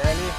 Kelly.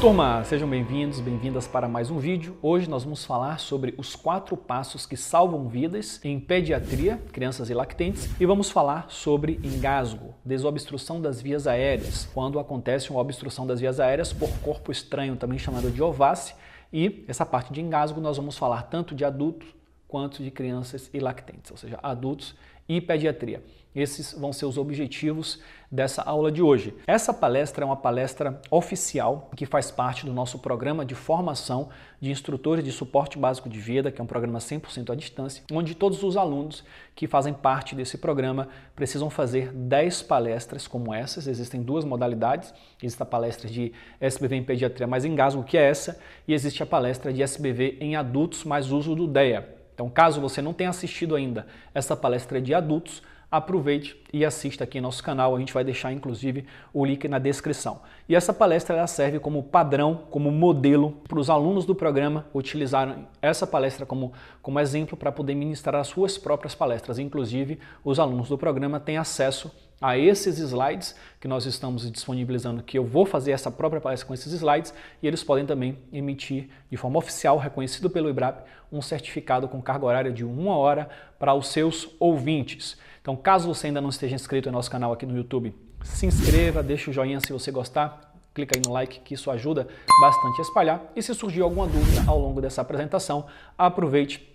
Turma, sejam bem-vindos, bem-vindas para mais um vídeo. Hoje nós vamos falar sobre os 4 passos que salvam vidas em pediatria, crianças e lactentes, e vamos falar sobre engasgo, desobstrução das vias aéreas, quando acontece uma obstrução das vias aéreas por corpo estranho, também chamado de ováce, e essa parte de engasgo nós vamos falar tanto de adultos quanto de crianças e lactentes, ou seja, adultos e pediatria. Esses vão ser os objetivos dessa aula de hoje. Essa palestra é uma palestra oficial que faz parte do nosso programa de formação de instrutores de suporte básico de vida, que é um programa 100% à distância, onde todos os alunos que fazem parte desse programa precisam fazer 10 palestras como essas. Existem 2 modalidades. Existe a palestra de SBV em pediatria mais engasgo, que é essa, e existe a palestra de SBV em adultos mais uso do DEA. Então, caso você não tenha assistido ainda essa palestra de adultos, aproveite e assista aqui em nosso canal, a gente vai deixar inclusive o link na descrição. E essa palestra ela serve como padrão, como modelo para os alunos do programa utilizarem essa palestra como exemplo para poder ministrar as suas próprias palestras. Inclusive, os alunos do programa têm acesso a esses slides que nós estamos disponibilizando, que eu vou fazer essa própria palestra com esses slides, e eles podem também emitir de forma oficial, reconhecido pelo IBRAP, um certificado com carga horária de 1 hora para os seus ouvintes. Então, caso você ainda não esteja inscrito no nosso canal aqui no YouTube, se inscreva, deixa o joinha se você gostar, clica aí no like, que isso ajuda bastante a espalhar. E se surgir alguma dúvida ao longo dessa apresentação, aproveite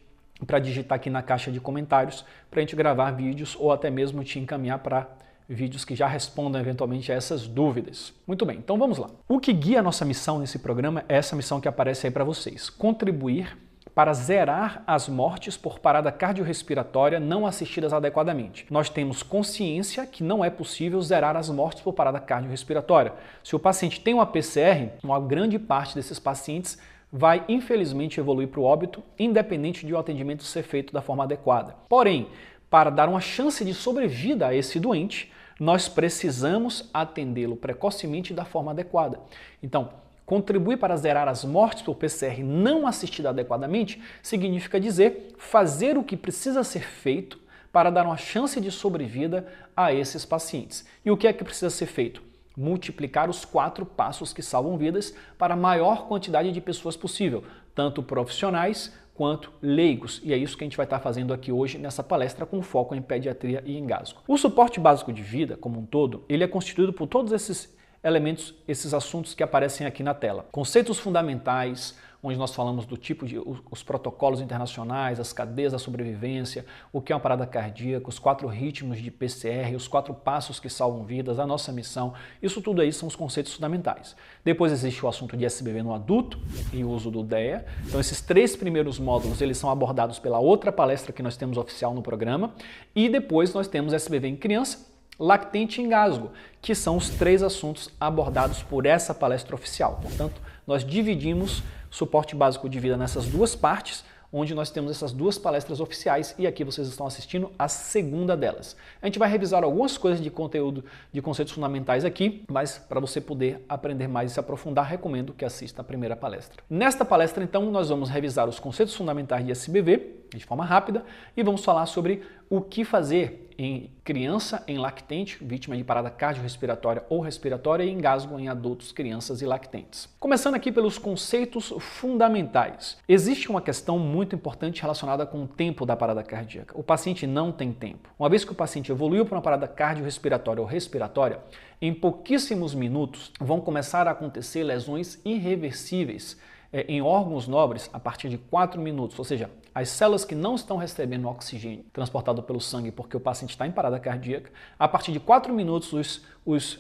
para digitar aqui na caixa de comentários para a gente gravar vídeos ou até mesmo te encaminhar para vídeos que já respondam eventualmente a essas dúvidas. Muito bem, então vamos lá. O que guia a nossa missão nesse programa é essa missão que aparece aí para vocês: contribuir para zerar as mortes por parada cardiorrespiratória não assistidas adequadamente. Nós temos consciência que não é possível zerar as mortes por parada cardiorrespiratória. Se o paciente tem uma PCR, uma grande parte desses pacientes vai infelizmente evoluir para o óbito, independente de o atendimento ser feito da forma adequada. Porém, para dar uma chance de sobrevida a esse doente, nós precisamos atendê-lo precocemente da forma adequada. Então, contribuir para zerar as mortes por PCR não assistida adequadamente significa dizer fazer o que precisa ser feito para dar uma chance de sobrevida a esses pacientes. E o que é que precisa ser feito? Multiplicar os 4 passos que salvam vidas para a maior quantidade de pessoas possível, tanto profissionais quanto leigos. E é isso que a gente vai estar fazendo aqui hoje nessa palestra com foco em pediatria e engasgo. O suporte básico de vida, como um todo, ele é constituído por todos esses elementos, esses assuntos que aparecem aqui na tela. Conceitos fundamentais, onde nós falamos do tipo de os protocolos internacionais, as cadeias da sobrevivência, o que é uma parada cardíaca, os 4 ritmos de PCR, os 4 passos que salvam vidas, a nossa missão, isso tudo aí são os conceitos fundamentais. Depois existe o assunto de SBV no adulto e o uso do DEA. Então esses 3 primeiros módulos eles são abordados pela outra palestra que nós temos oficial no programa, e depois nós temos SBV em criança, lactente e engasgo, que são os 3 assuntos abordados por essa palestra oficial. Portanto, nós dividimos suporte básico de vida nessas 2 partes, onde nós temos essas 2 palestras oficiais, e aqui vocês estão assistindo a segunda delas. A gente vai revisar algumas coisas de conteúdo, de conceitos fundamentais aqui, mas para você poder aprender mais e se aprofundar, recomendo que assista a primeira palestra. Nesta palestra, então, nós vamos revisar os conceitos fundamentais de SBV, de forma rápida, e vamos falar sobre o que fazer em criança, em lactente, vítima de parada cardiorrespiratória ou respiratória, e engasgo em adultos, crianças e lactentes. Começando aqui pelos conceitos fundamentais. Existe uma questão muito importante relacionada com o tempo da parada cardíaca. O paciente não tem tempo. Uma vez que o paciente evoluiu para uma parada cardiorrespiratória ou respiratória, em pouquíssimos minutos vão começar a acontecer lesões irreversíveis em órgãos nobres a partir de 4 minutos, ou seja, as células que não estão recebendo oxigênio transportado pelo sangue porque o paciente está em parada cardíaca, a partir de 4 minutos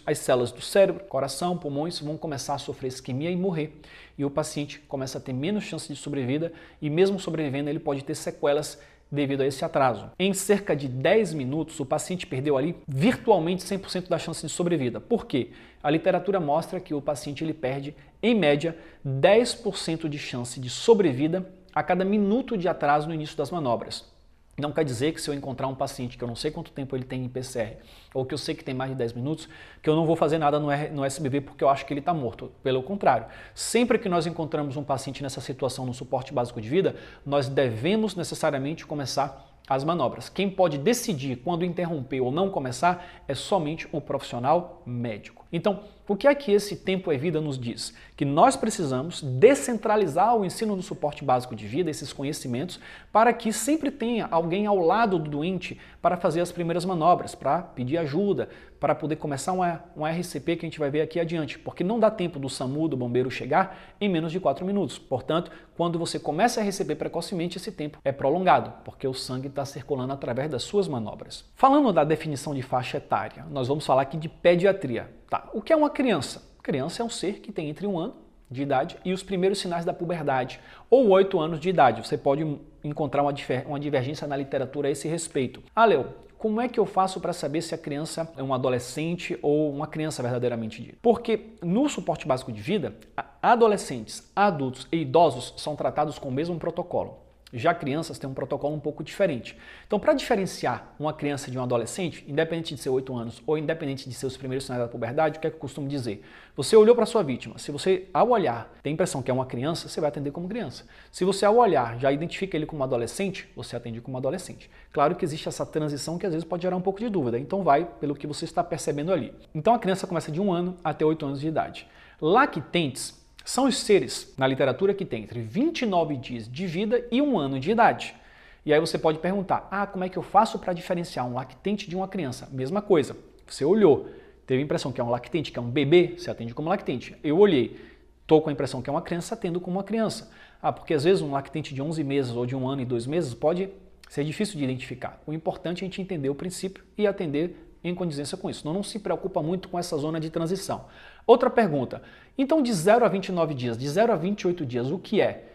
as células do cérebro, coração, pulmões vão começar a sofrer isquemia e morrer. E o paciente começa a ter menos chance de sobrevida, e mesmo sobrevivendo ele pode ter sequelas devido a esse atraso. Em cerca de 10 minutos, o paciente perdeu ali virtualmente 100% da chance de sobrevida. Por quê? A literatura mostra que o paciente ele perde, em média, 10% de chance de sobrevida a cada minuto de atraso no início das manobras. Não quer dizer que se eu encontrar um paciente que eu não sei quanto tempo ele tem em PCR, ou que eu sei que tem mais de 10 minutos, que eu não vou fazer nada no SBV porque eu acho que ele está morto. Pelo contrário, sempre que nós encontramos um paciente nessa situação no suporte básico de vida, nós devemos necessariamente começar as manobras. Quem pode decidir quando interromper ou não começar é somente o profissional médico. Então, o que é que esse Tempo é Vida nos diz? Que nós precisamos descentralizar o ensino do suporte básico de vida, esses conhecimentos, para que sempre tenha alguém ao lado do doente para fazer as primeiras manobras, para pedir ajuda, para poder começar um RCP que a gente vai ver aqui adiante, porque não dá tempo do SAMU, do bombeiro chegar em menos de 4 minutos. Portanto, quando você começa a RCP precocemente, esse tempo é prolongado, porque o sangue está circulando através das suas manobras. Falando da definição de faixa etária, nós vamos falar aqui de pediatria. Tá. O que é uma criança? Criança é um ser que tem entre 1 ano de idade e os primeiros sinais da puberdade, ou 8 anos de idade. Você pode encontrar uma divergência na literatura a esse respeito. Leo, como é que eu faço para saber se a criança é um adolescente ou uma criança verdadeiramente dita? Porque no suporte básico de vida, adolescentes, adultos e idosos são tratados com o mesmo protocolo. Já crianças têm um protocolo um pouco diferente. Então, para diferenciar uma criança de um adolescente, independente de ser 8 anos ou independente de ser os primeiros sinais da puberdade, o que é que eu costumo dizer? Você olhou para a sua vítima. Se você, ao olhar, tem a impressão que é uma criança, você vai atender como criança. Se você, ao olhar, já identifica ele como adolescente, você atende como adolescente. Claro que existe essa transição que às vezes pode gerar um pouco de dúvida. Então, vai pelo que você está percebendo ali. Então, a criança começa de 1 ano até 8 anos de idade. Lactentes são os seres, na literatura, que têm entre 29 dias de vida e 1 ano de idade. E aí você pode perguntar, como é que eu faço para diferenciar um lactente de uma criança? Mesma coisa, você olhou, teve a impressão que é um lactente, que é um bebê, você atende como lactente. Eu olhei, estou com a impressão que é uma criança, atendo como uma criança. Porque às vezes um lactente de 11 meses ou de 1 ano e 2 meses pode ser difícil de identificar. O importante é a gente entender o princípio e atender em condizência com isso. Não se preocupa muito com essa zona de transição. Outra pergunta. Então, de 0 a 29 dias, de 0 a 28 dias, o que é?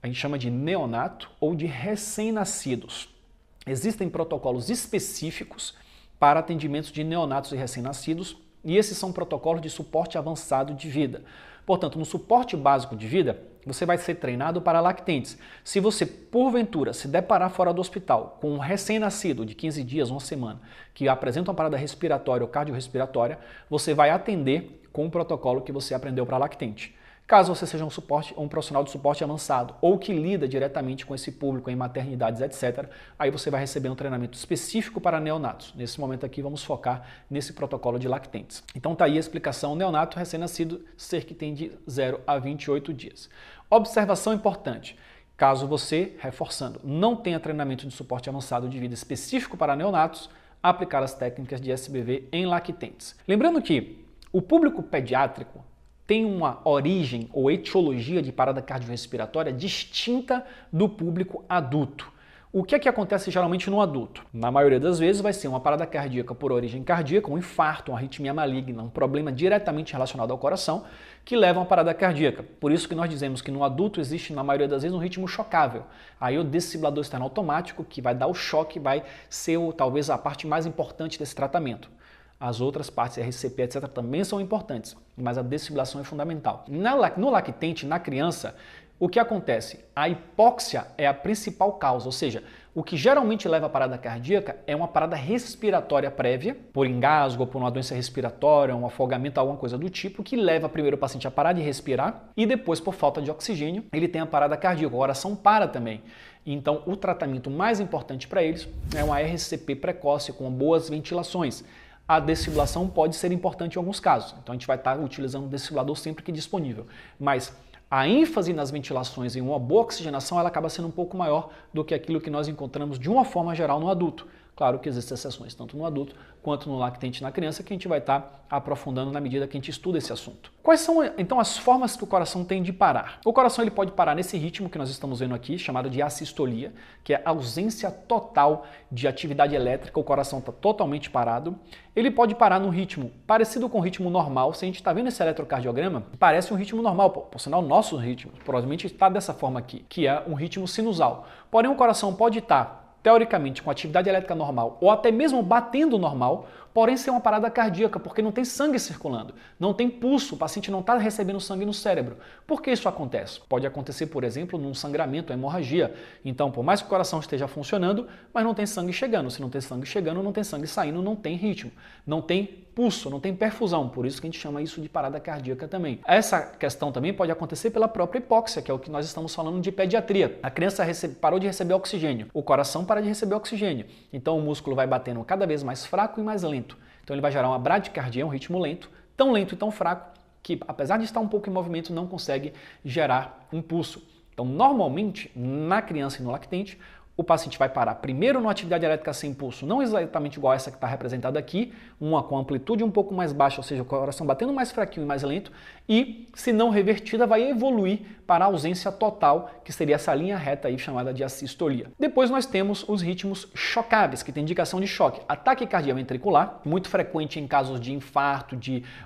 A gente chama de neonato ou de recém-nascidos. Existem protocolos específicos para atendimentos de neonatos e recém-nascidos e esses são protocolos de suporte avançado de vida. Portanto, no suporte básico de vida, você vai ser treinado para lactentes. Se você, porventura, se deparar fora do hospital com um recém-nascido de 15 dias, 1 semana, que apresenta uma parada respiratória ou cardiorrespiratória, você vai atender com o protocolo que você aprendeu para lactente. Caso você seja um profissional de suporte avançado ou que lida diretamente com esse público em maternidades, etc., aí você vai receber um treinamento específico para neonatos. Nesse momento aqui vamos focar nesse protocolo de lactentes. Então tá aí a explicação, neonato recém-nascido, ser que tem de 0 a 28 dias. Observação importante, caso você, reforçando, não tenha treinamento de suporte avançado de vida específico para neonatos, aplicar as técnicas de SBV em lactentes. Lembrando que o público pediátrico tem uma origem ou etiologia de parada cardiorrespiratória distinta do público adulto. O que é que acontece geralmente no adulto? Na maioria das vezes vai ser uma parada cardíaca por origem cardíaca, um infarto, uma arritmia maligna, um problema diretamente relacionado ao coração que leva a uma parada cardíaca. Por isso que nós dizemos que no adulto existe, na maioria das vezes, um ritmo chocável. Aí o desfibrilador externo automático que vai dar o choque, vai ser talvez a parte mais importante desse tratamento. As outras partes, RCP, etc., também são importantes, mas a desfibrilação é fundamental. No lactente, na criança, o que acontece? A hipóxia é a principal causa, ou seja, o que geralmente leva à parada cardíaca é uma parada respiratória prévia, por engasgo, por uma doença respiratória, um afogamento, alguma coisa do tipo, que leva primeiro o paciente a parar de respirar e depois, por falta de oxigênio, ele tem a parada cardíaca, o coração para também. Então, o tratamento mais importante para eles é uma RCP precoce com boas ventilações. A desfibrilação pode ser importante em alguns casos, então a gente vai estar utilizando o desfibrilador sempre que disponível, mas a ênfase nas ventilações em uma boa oxigenação ela acaba sendo um pouco maior do que aquilo que nós encontramos de uma forma geral no adulto. Claro que existem exceções tanto no adulto quanto no lactente na criança que a gente vai estar aprofundando na medida que a gente estuda esse assunto. Quais são então as formas que o coração tem de parar? O coração ele pode parar nesse ritmo que nós estamos vendo aqui, chamado de assistolia, que é a ausência total de atividade elétrica, o coração está totalmente parado. Ele pode parar num ritmo parecido com o ritmo normal. Se a gente está vendo esse eletrocardiograma, parece um ritmo normal, por sinal, o nosso ritmo provavelmente está dessa forma aqui, que é um ritmo sinusal. Porém, o coração pode estar teoricamente com atividade elétrica normal ou até mesmo batendo normal, porém ser uma parada cardíaca, porque não tem sangue circulando, não tem pulso, o paciente não está recebendo sangue no cérebro. Por que isso acontece? Pode acontecer, por exemplo, num sangramento, hemorragia. Então, por mais que o coração esteja funcionando, mas não tem sangue chegando. Se não tem sangue chegando, não tem sangue saindo, não tem ritmo, não tem pulso, não tem perfusão, por isso que a gente chama isso de parada cardíaca também. Essa questão também pode acontecer pela própria hipóxia, que é o que nós estamos falando de pediatria. A criança parou de receber oxigênio, o coração para de receber oxigênio, então o músculo vai batendo cada vez mais fraco e mais lento. Então ele vai gerar uma bradicardia, um ritmo lento e tão fraco, que apesar de estar um pouco em movimento, não consegue gerar um pulso. Então normalmente, na criança e no lactente, o paciente vai parar primeiro numa atividade elétrica sem pulso, não exatamente igual a essa que está representada aqui, uma com amplitude um pouco mais baixa, ou seja, o coração batendo mais fraquinho e mais lento, e, se não revertida, vai evoluir para a ausência total, que seria essa linha reta aí chamada de assistolia. Depois nós temos os ritmos chocáveis, que tem indicação de choque. Ataque cardioventricular, muito frequente em casos de infarto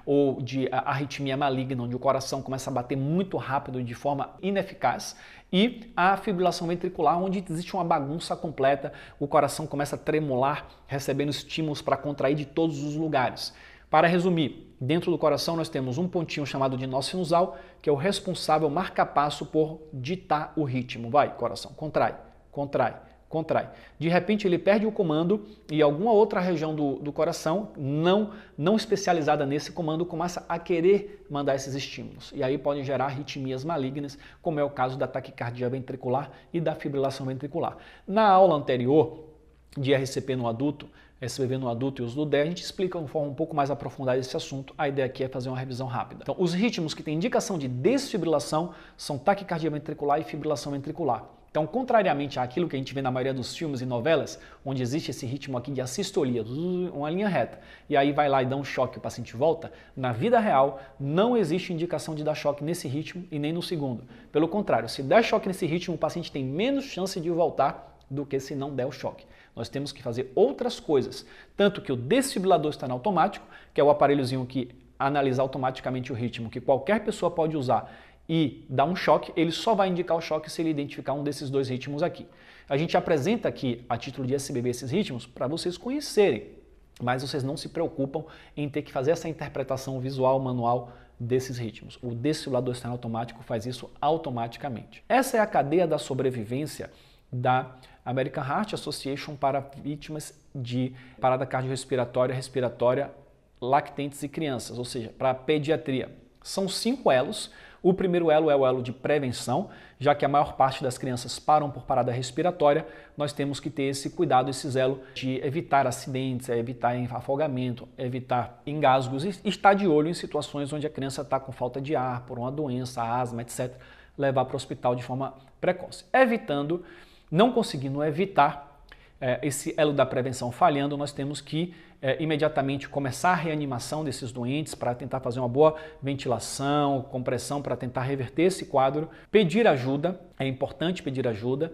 ou de arritmia maligna, onde o coração começa a bater muito rápido e de forma ineficaz. E a fibrilação ventricular, onde existe uma bagunça completa, o coração começa a tremular, recebendo estímulos para contrair de todos os lugares. Para resumir, dentro do coração nós temos um pontinho chamado de nó sinusal, que é o responsável marca-passo por ditar o ritmo. Vai, coração, contrai, contrai, contrai. De repente ele perde o comando e alguma outra região do coração, não especializada nesse comando, começa a querer mandar esses estímulos. E aí podem gerar arritmias malignas, como é o caso da taquicardia ventricular e da fibrilação ventricular. Na aula anterior de RCP no adulto, SBV no adulto e uso do DE, a gente explica de forma um pouco mais aprofundada esse assunto. A ideia aqui é fazer uma revisão rápida. Então, os ritmos que têm indicação de desfibrilação são taquicardia ventricular e fibrilação ventricular. Então, contrariamente àquilo que a gente vê na maioria dos filmes e novelas, onde existe esse ritmo aqui de assistolia, uma linha reta, e aí vai lá e dá um choque e o paciente volta, na vida real não existe indicação de dar choque nesse ritmo e nem no segundo. Pelo contrário, se der choque nesse ritmo, o paciente tem menos chance de voltar do que se não der o choque. Nós temos que fazer outras coisas, tanto que o desfibrilador está no automático, que é o aparelhozinho que analisa automaticamente o ritmo, que qualquer pessoa pode usar e dar um choque, ele só vai indicar o choque se ele identificar um desses dois ritmos aqui. A gente apresenta aqui, a título de SBB, esses ritmos para vocês conhecerem, mas vocês não se preocupam em ter que fazer essa interpretação visual, manual desses ritmos. O desfibrilador externo automático faz isso automaticamente. Essa é a cadeia da sobrevivência da American Heart Association para vítimas de parada cardiorrespiratória, respiratória, lactentes e crianças, ou seja, para a pediatria. São 5 elos. O primeiro elo é o elo de prevenção, já que a maior parte das crianças param por parada respiratória, nós temos que ter esse cuidado, esse zelo de evitar acidentes, evitar afogamento, evitar engasgos e estar de olho em situações onde a criança está com falta de ar, por uma doença, asma, etc., levar para o hospital de forma precoce. Não conseguindo evitar esse elo da prevenção falhando, nós temos que imediatamente começar a reanimação desses doentes para tentar fazer uma boa ventilação, compressão para tentar reverter esse quadro. Pedir ajuda, é importante pedir ajuda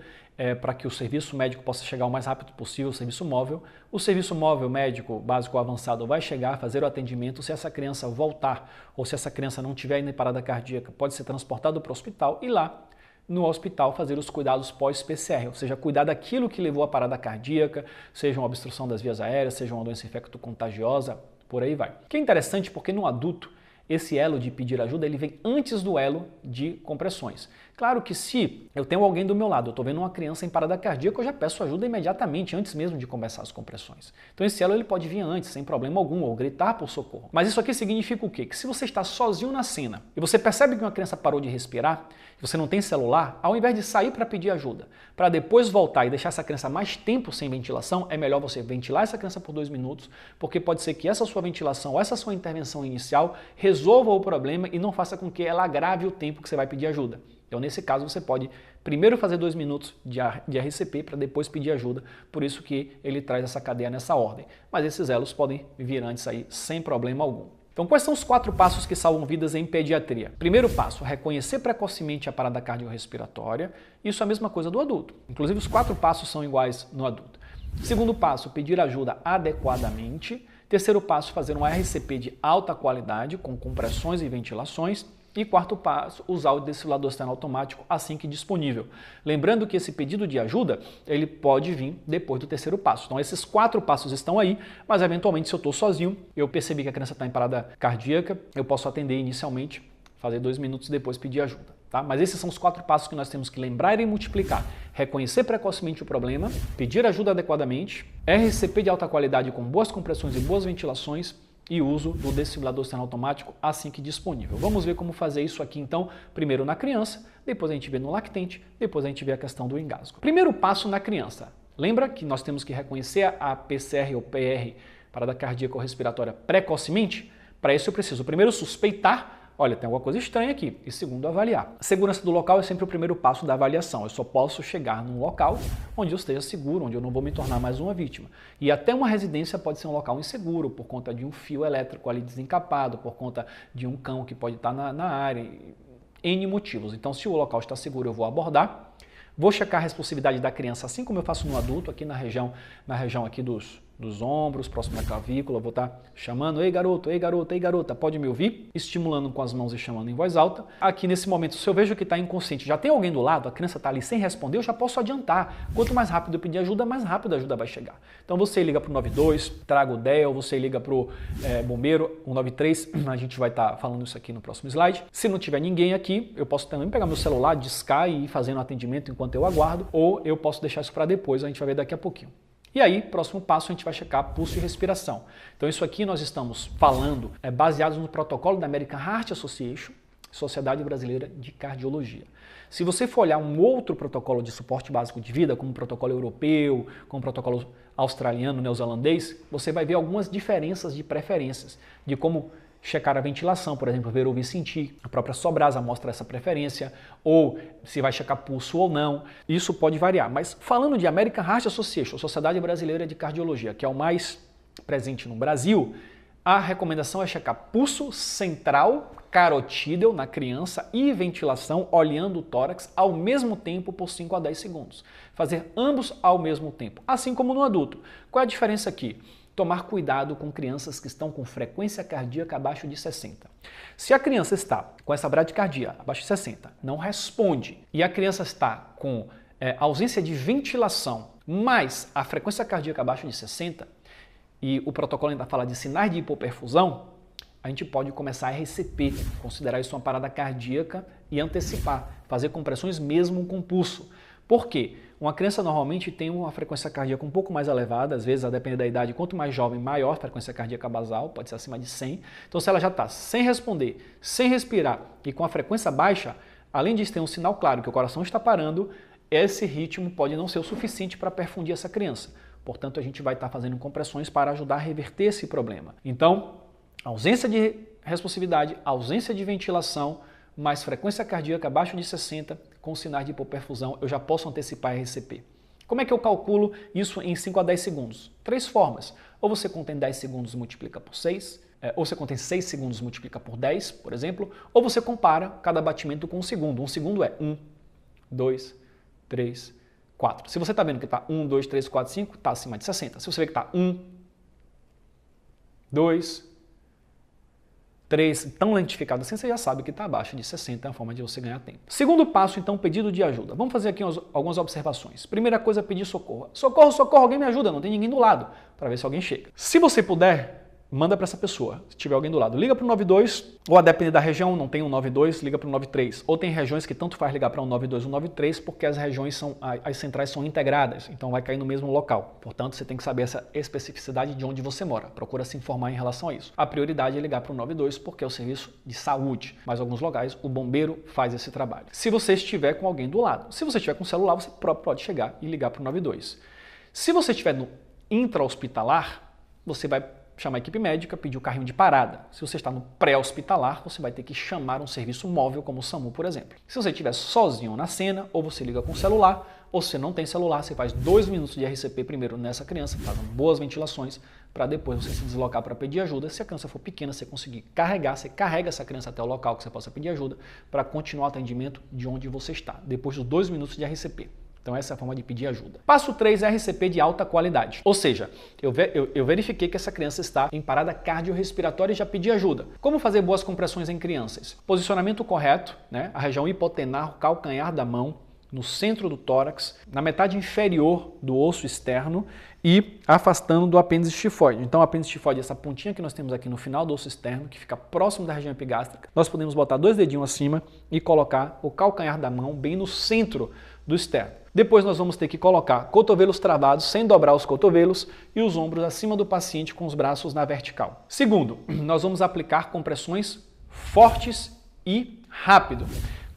para que o serviço médico possa chegar o mais rápido possível, o serviço móvel. O serviço móvel médico básico ou avançado vai chegar, fazer o atendimento. Se essa criança voltar ou se essa criança não tiver ainda em parada cardíaca, pode ser transportado para o hospital e lá no hospital fazer os cuidados pós-PCR, ou seja, cuidar daquilo que levou à parada cardíaca, seja uma obstrução das vias aéreas, seja uma doença infecto-contagiosa, por aí vai. O que é interessante porque no adulto, esse elo de pedir ajuda, ele vem antes do elo de compressões. Claro que se eu tenho alguém do meu lado, eu estou vendo uma criança em parada cardíaca, eu já peço ajuda imediatamente, antes mesmo de começar as compressões. Então esse elo ele pode vir antes, sem problema algum, ou gritar por socorro. Mas isso aqui significa o quê? Que se você está sozinho na cena e você percebe que uma criança parou de respirar, e você não tem celular, ao invés de sair para pedir ajuda, para depois voltar e deixar essa criança mais tempo sem ventilação, é melhor você ventilar essa criança por 2 minutos, porque pode ser que essa sua ventilação ou essa sua intervenção inicial resolva o problema e não faça com que ela agrave o tempo que você vai pedir ajuda. Então, nesse caso, você pode primeiro fazer 2 minutos de RCP para depois pedir ajuda, por isso que ele traz essa cadeia nessa ordem. Mas esses elos podem vir antes aí sem problema algum. Então, quais são os 4 passos que salvam vidas em pediatria? Primeiro passo, reconhecer precocemente a parada cardiorrespiratória. Isso é a mesma coisa do adulto. Inclusive, os 4 passos são iguais no adulto. Segundo passo, pedir ajuda adequadamente. Terceiro passo, fazer um RCP de alta qualidade, com compressões e ventilações. E quarto passo, usar o desfibrilador externo automático assim que disponível. Lembrando que esse pedido de ajuda, ele pode vir depois do terceiro passo. Então esses 4 passos estão aí, mas eventualmente se eu estou sozinho, eu percebi que a criança está em parada cardíaca, eu posso atender inicialmente, fazer 2 minutos e depois pedir ajuda. Tá? Mas esses são os 4 passos que nós temos que lembrar e multiplicar. Reconhecer precocemente o problema, pedir ajuda adequadamente, RCP de alta qualidade com boas compressões e boas ventilações, e uso do desfibrilador externo automático assim que disponível. Vamos ver como fazer isso aqui então, primeiro na criança, depois a gente vê no lactente, depois a gente vê a questão do engasgo. Primeiro passo na criança. Lembra que nós temos que reconhecer a PCR ou PR, parada cardíaca ou respiratória, precocemente? Para isso eu preciso primeiro suspeitar, olha, tem alguma coisa estranha aqui, e segundo, avaliar. A segurança do local é sempre o primeiro passo da avaliação. Eu só posso chegar num local onde eu esteja seguro, onde eu não vou me tornar mais uma vítima. E até uma residência pode ser um local inseguro, por conta de um fio elétrico ali desencapado, por conta de um cão que pode estar na área, N motivos. Então, se o local está seguro, eu vou abordar. Vou checar a responsividade da criança, assim como eu faço no adulto, aqui na região aqui dos ombros, próximo da clavícula, eu vou estar chamando, ei garoto, ei garota, ei garota, pode me ouvir? Estimulando com as mãos e chamando em voz alta. Aqui nesse momento, se eu vejo que está inconsciente, já tem alguém do lado, a criança está ali sem responder, eu já posso adiantar. Quanto mais rápido eu pedir ajuda, mais rápido a ajuda vai chegar. Então você liga para o 92, traga o DEL, você liga para o bombeiro, o 93, a gente vai estar falando isso aqui no próximo slide. Se não tiver ninguém aqui, eu posso também pegar meu celular, discar e ir fazendo atendimento enquanto eu aguardo, ou eu posso deixar isso para depois, a gente vai ver daqui a pouquinho. E aí, próximo passo, a gente vai checar pulso e respiração. Então isso aqui nós estamos falando baseados no protocolo da American Heart Association, Sociedade Brasileira de Cardiologia. Se você for olhar um outro protocolo de suporte básico de vida, como o protocolo europeu, como o protocolo australiano, neozelandês, você vai ver algumas diferenças de preferências, de como checar a ventilação, por exemplo, ver, ouvir, sentir. A própria Sobrasa mostra essa preferência, ou se vai checar pulso ou não. Isso pode variar. Mas falando de American Heart Association, Sociedade Brasileira de Cardiologia, que é o mais presente no Brasil, a recomendação é checar pulso central carotídeo na criança e ventilação olhando o tórax ao mesmo tempo por 5 a 10 segundos. Fazer ambos ao mesmo tempo, assim como no adulto. Qual é a diferença aqui? Tomar cuidado com crianças que estão com frequência cardíaca abaixo de 60. Se a criança está com essa bradicardia abaixo de 60, não responde, e a criança está com ausência de ventilação, mais a frequência cardíaca abaixo de 60, e o protocolo ainda fala de sinais de hipoperfusão, a gente pode começar a RCP, considerar isso uma parada cardíaca e antecipar, fazer compressões mesmo com pulso. Por quê? Uma criança normalmente tem uma frequência cardíaca um pouco mais elevada, às vezes, a depender da idade, quanto mais jovem, maior a frequência cardíaca basal, pode ser acima de 100. Então, se ela já está sem responder, sem respirar e com a frequência baixa, além disso ter um sinal claro que o coração está parando, esse ritmo pode não ser o suficiente para perfundir essa criança. Portanto, a gente vai estar fazendo compressões para ajudar a reverter esse problema. Então, ausência de responsividade, ausência de ventilação, mais frequência cardíaca abaixo de 60, com sinais de hipoperfusão, eu já posso antecipar a RCP. Como é que eu calculo isso em 5 a 10 segundos? 3 formas. Ou você contém 10 segundos e multiplica por 6, ou você contém 6 segundos e multiplica por 10, por exemplo, ou você compara cada batimento com um segundo. Um segundo é 1, 2, 3, 4. Se você está vendo que está 1, 2, 3, 4, 5, está acima de 60. Se você vê que está 1, 2, 3, tão lentificado assim, você já sabe que está abaixo de 60, é uma forma de você ganhar tempo. Segundo passo, então, pedido de ajuda. Vamos fazer aqui algumas observações. Primeira coisa, pedir socorro. Socorro, socorro, alguém me ajuda, não tem ninguém do lado, para ver se alguém chega. Se você puder, manda para essa pessoa, se tiver alguém do lado. Liga para o 92, ou a depender da região, não tem um 92, liga para o 93. Ou tem regiões que tanto faz ligar para um 92 ou 93, porque as regiões as centrais são integradas, então vai cair no mesmo local. Portanto, você tem que saber essa especificidade de onde você mora. Procura se informar em relação a isso. A prioridade é ligar para o 92, porque é o serviço de saúde. Mas em alguns lugares, o bombeiro faz esse trabalho. Se você estiver com alguém do lado. Se você estiver com o celular, você próprio pode chegar e ligar para o 92. Se você estiver no intra-hospitalar, você vai chamar a equipe médica, pedir o carrinho de parada. Se você está no pré-hospitalar, você vai ter que chamar um serviço móvel, como o SAMU, por exemplo. Se você estiver sozinho na cena, ou você liga com o celular, ou se não tem celular, você faz 2 minutos de RCP primeiro nessa criança, fazendo boas ventilações, para depois você se deslocar para pedir ajuda. Se a criança for pequena, você conseguir carregar, você carrega essa criança até o local que você possa pedir ajuda, para continuar o atendimento de onde você está, depois dos 2 minutos de RCP. Então essa é a forma de pedir ajuda. Passo 3 é RCP de alta qualidade. Ou seja, eu verifiquei que essa criança está em parada cardiorrespiratória e já pedi ajuda. Como fazer boas compressões em crianças? Posicionamento correto, né? A região hipotenar, o calcanhar da mão, no centro do tórax, na metade inferior do osso externo e afastando do apêndice tifoide. Então o apêndice tifoide é essa pontinha que nós temos aqui no final do osso externo, que fica próximo da região epigástrica. Nós podemos botar 2 dedinhos acima e colocar o calcanhar da mão bem no centro do externo. Depois nós vamos ter que colocar cotovelos travados sem dobrar os cotovelos e os ombros acima do paciente com os braços na vertical. Segundo, nós vamos aplicar compressões fortes e rápido.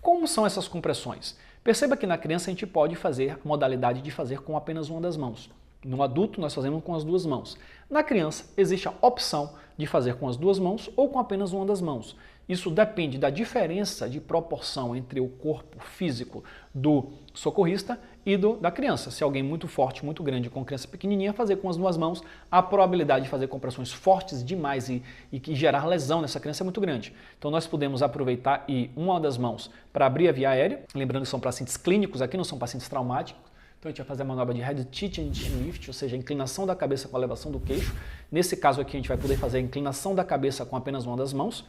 Como são essas compressões? Perceba que na criança a gente pode fazer a modalidade de fazer com apenas uma das mãos. No adulto nós fazemos com as 2 mãos. Na criança existe a opção de fazer com as 2 mãos ou com apenas uma das mãos. Isso depende da diferença de proporção entre o corpo físico do socorrista e da criança. Se alguém muito forte, muito grande, com criança pequenininha, fazer com as 2 mãos, a probabilidade de fazer compressões fortes demais e que gerar lesão nessa criança é muito grande. Então nós podemos aproveitar uma das mãos para abrir a via aérea, lembrando que são pacientes clínicos aqui, não são pacientes traumáticos. Então a gente vai fazer a manobra de head tilt and chin lift, ou seja, a inclinação da cabeça com a elevação do queixo. Nesse caso aqui a gente vai poder fazer a inclinação da cabeça com apenas uma das mãos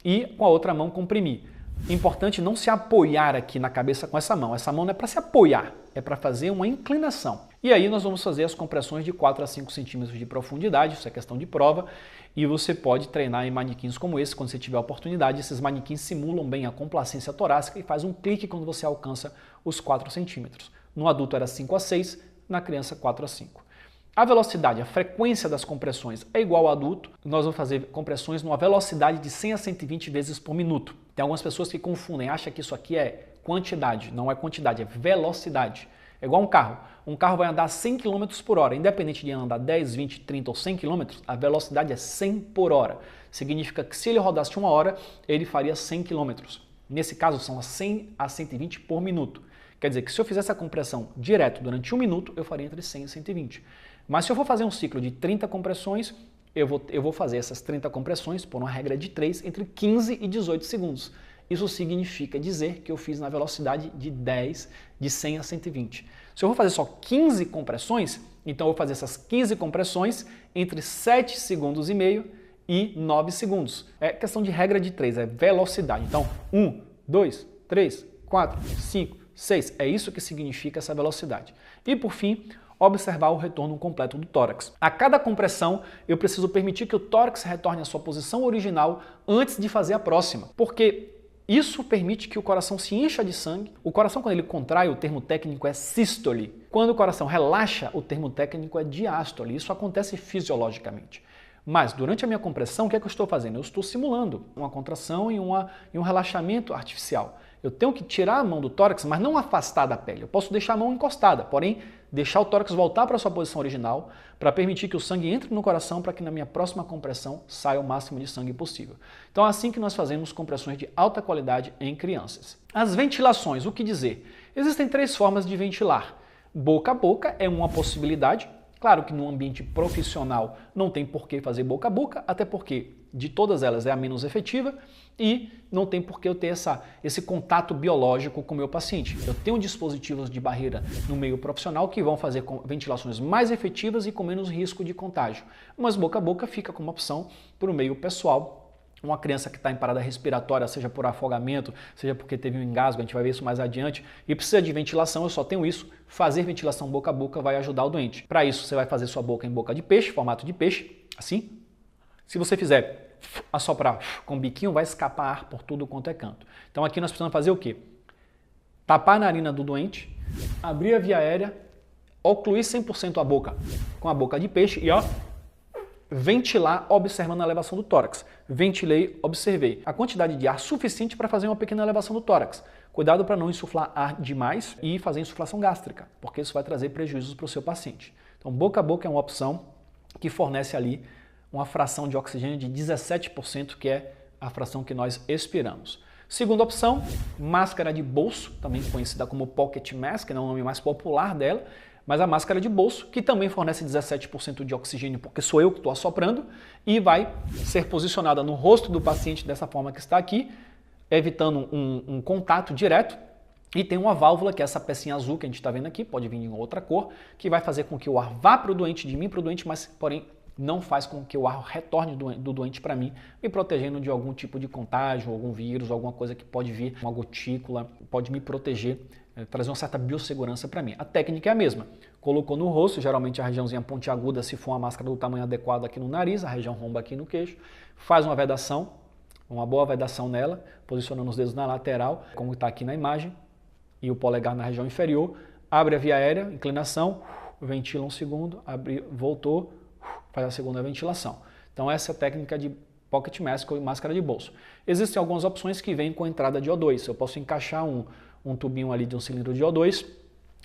e com a outra mão comprimir. Importante não se apoiar aqui na cabeça com essa mão. Essa mão não é para se apoiar, é para fazer uma inclinação. E aí nós vamos fazer as compressões de 4 a 5 centímetros de profundidade, isso é questão de prova, e você pode treinar em manequins como esse, quando você tiver a oportunidade. Esses manequins simulam bem a complacência torácica e faz um clique quando você alcança os 4 centímetros. No adulto era 5 a 6, na criança 4 a 5. A velocidade, a frequência das compressões é igual ao adulto. Nós vamos fazer compressões numa velocidade de 100 a 120 vezes por minuto. Tem algumas pessoas que confundem, acham que isso aqui é quantidade. Não é quantidade, é velocidade. É igual um carro. Um carro vai andar 100 km por hora. Independente de andar 10, 20, 30 ou 100 km, a velocidade é 100 por hora. Significa que se ele rodasse 1 hora, ele faria 100 km. Nesse caso, são 100 a 120 por minuto. Quer dizer que se eu fizesse a compressão direto durante 1 minuto, eu faria entre 100 e 120. Mas se eu for fazer um ciclo de 30 compressões, eu vou fazer essas 30 compressões por uma regra de 3 entre 15 e 18 segundos. Isso significa dizer que eu fiz na velocidade de 10, de 100 a 120. Se eu vou fazer só 15 compressões, então eu vou fazer essas 15 compressões entre 7 segundos e meio e 9 segundos. É questão de regra de 3, é velocidade. Então, 1, 2, 3, 4, 5, 6. É isso que significa essa velocidade. E por fim, observar o retorno completo do tórax. A cada compressão, eu preciso permitir que o tórax retorne à sua posição original antes de fazer a próxima, porque isso permite que o coração se encha de sangue. O coração, quando ele contrai, o termo técnico é sístole. Quando o coração relaxa, o termo técnico é diástole. Isso acontece fisiologicamente. Mas, durante a minha compressão, o que é que eu estou fazendo? Eu estou simulando uma contração e um relaxamento artificial. Eu tenho que tirar a mão do tórax, mas não afastar da pele. Eu posso deixar a mão encostada, porém, deixar o tórax voltar para a sua posição original para permitir que o sangue entre no coração para que na minha próxima compressão saia o máximo de sangue possível. Então é assim que nós fazemos compressões de alta qualidade em crianças. As ventilações, o que dizer? Existem 3 formas de ventilar. Boca a boca é uma possibilidade. Claro que no ambiente profissional não tem por que fazer boca a boca, até porque de todas elas é a menos efetiva e não tem por que eu ter esse contato biológico com o meu paciente. Eu tenho dispositivos de barreira no meio profissional que vão fazer ventilações mais efetivas e com menos risco de contágio. Mas boca a boca fica como opção para o meio pessoal. Uma criança que está em parada respiratória, seja por afogamento, seja porque teve um engasgo, a gente vai ver isso mais adiante, e precisa de ventilação, eu só tenho isso, fazer ventilação boca a boca vai ajudar o doente. Para isso, você vai fazer sua boca em boca de peixe, formato de peixe, assim. Se você fizer assoprar com o biquinho, vai escapar ar por tudo quanto é canto. Então aqui nós precisamos fazer o quê? Tapar a narina do doente, abrir a via aérea, ocluir 100% a boca com a boca de peixe e ventilar observando a elevação do tórax. Ventilei, observei. A quantidade de ar suficiente para fazer uma pequena elevação do tórax. Cuidado para não insuflar ar demais e fazer insuflação gástrica, porque isso vai trazer prejuízos para o seu paciente. Então, boca a boca é uma opção que fornece ali uma fração de oxigênio de 17%, que é a fração que nós expiramos. Segunda opção, máscara de bolso, também conhecida como pocket mask, é o nome mais popular dela, mas a máscara de bolso, que também fornece 17% de oxigênio, porque sou eu que estou assoprando, e vai ser posicionada no rosto do paciente dessa forma que está aqui, evitando um contato direto, E tem uma válvula, que é essa pecinha azul que a gente está vendo aqui, pode vir em outra cor, que vai fazer com que o ar vá para o doente, de mim para o doente, mas porém não faz com que o ar retorne do doente para mim, me protegendo de algum tipo de contágio, algum vírus, alguma coisa que pode vir, uma gotícula, pode me proteger, trazer uma certa biossegurança para mim. A técnica é a mesma. Colocou no rosto, geralmente a regiãozinha pontiaguda, se for uma máscara do tamanho adequado aqui no nariz, a região romba aqui no queixo, faz uma vedação, uma boa vedação nela, posicionando os dedos na lateral, como está aqui na imagem, e o polegar na região inferior, abre a via aérea, inclinação, ventila um segundo, abre, voltou, faz a segunda ventilação. Então essa é a técnica de pocket mask ou máscara de bolso. Existem algumas opções que vêm com entrada de O2. Eu posso encaixar um tubinho ali de um cilindro de O2,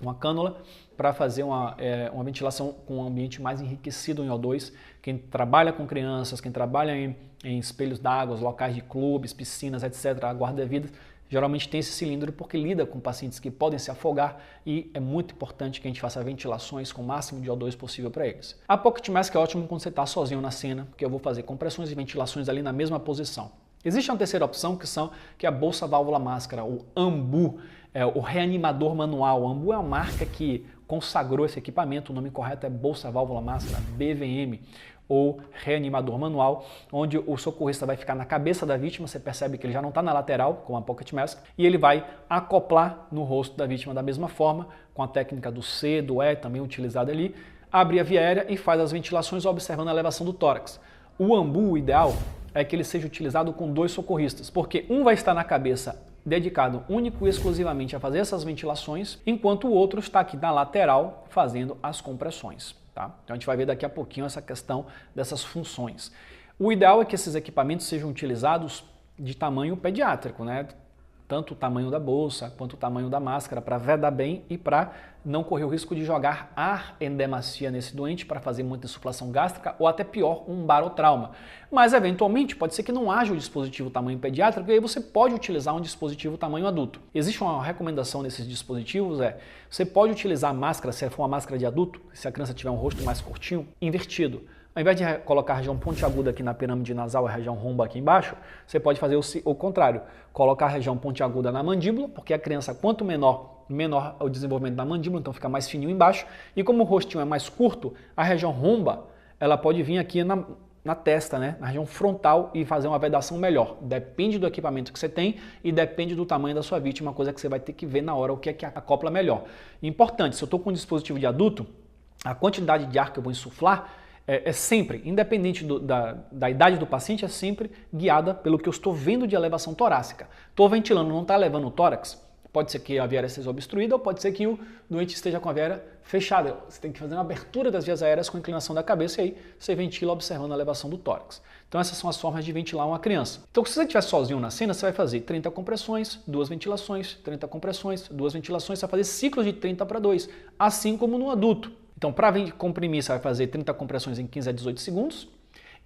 uma cânula, para fazer uma ventilação com um ambiente mais enriquecido em O2. Quem trabalha com crianças, quem trabalha em espelhos d'água, locais de clubes, piscinas, etc., a guarda-vidas, geralmente tem esse cilindro porque lida com pacientes que podem se afogar e é muito importante que a gente faça ventilações com o máximo de O2 possível para eles. A Pocket Mask é ótimo quando você está sozinho na cena, porque eu vou fazer compressões e ventilações ali na mesma posição. Existe uma terceira opção que é a bolsa válvula máscara, o Ambu, o reanimador manual. O Ambu é uma marca que consagrou esse equipamento, o nome correto é bolsa válvula máscara, BVM. Ou reanimador manual, onde o socorrista vai ficar na cabeça da vítima, você percebe que ele já não está na lateral, com a Pocket Mask, e ele vai acoplar no rosto da vítima da mesma forma, com a técnica do C, do E, também utilizada ali, abre a via aérea e faz as ventilações observando a elevação do tórax. O Ambu, o ideal é que ele seja utilizado com 2 socorristas, porque um vai estar na cabeça dedicado único e exclusivamente a fazer essas ventilações, enquanto o outro está aqui na lateral fazendo as compressões. Tá? Então a gente vai ver daqui a pouquinho essa questão dessas funções. O ideal é que esses equipamentos sejam utilizados de tamanho pediátrico, né? Tanto o tamanho da bolsa quanto o tamanho da máscara, para vedar bem e para não correr o risco de jogar ar em demasia nesse doente para fazer muita insuflação gástrica ou até pior, um barotrauma. Mas eventualmente pode ser que não haja o dispositivo tamanho pediátrico e aí você pode utilizar um dispositivo tamanho adulto. Existe uma recomendação desses dispositivos, você pode utilizar a máscara, se for uma máscara de adulto, se a criança tiver um rosto mais curtinho, invertido. Ao invés de colocar a região pontiaguda aqui na pirâmide nasal, a região romba aqui embaixo, você pode fazer o contrário, colocar a região pontiaguda na mandíbula, porque a criança, quanto menor o desenvolvimento da mandíbula, então fica mais fininho embaixo, e como o rostinho é mais curto, a região romba, ela pode vir aqui na testa, né, na região frontal e fazer uma vedação melhor. Depende do equipamento que você tem e depende do tamanho da sua vítima, uma coisa que você vai ter que ver na hora o que é que acopla melhor. Importante, se eu estou com um dispositivo de adulto, a quantidade de ar que eu vou insuflar é sempre, independente da idade do paciente, é sempre guiada pelo que eu estou vendo de elevação torácica. Estou ventilando, não está elevando o tórax? Pode ser que a via aérea esteja obstruída ou pode ser que o doente esteja com a via aérea fechada. Você tem que fazer uma abertura das vias aéreas com inclinação da cabeça e aí você ventila observando a elevação do tórax. Então essas são as formas de ventilar uma criança. Então se você estiver sozinho na cena, você vai fazer 30 compressões, 2 ventilações, 30 compressões, 2 ventilações, você vai fazer ciclos de 30 para 2, assim como no adulto. Então, para comprimir, você vai fazer 30 compressões em 15 a 18 segundos.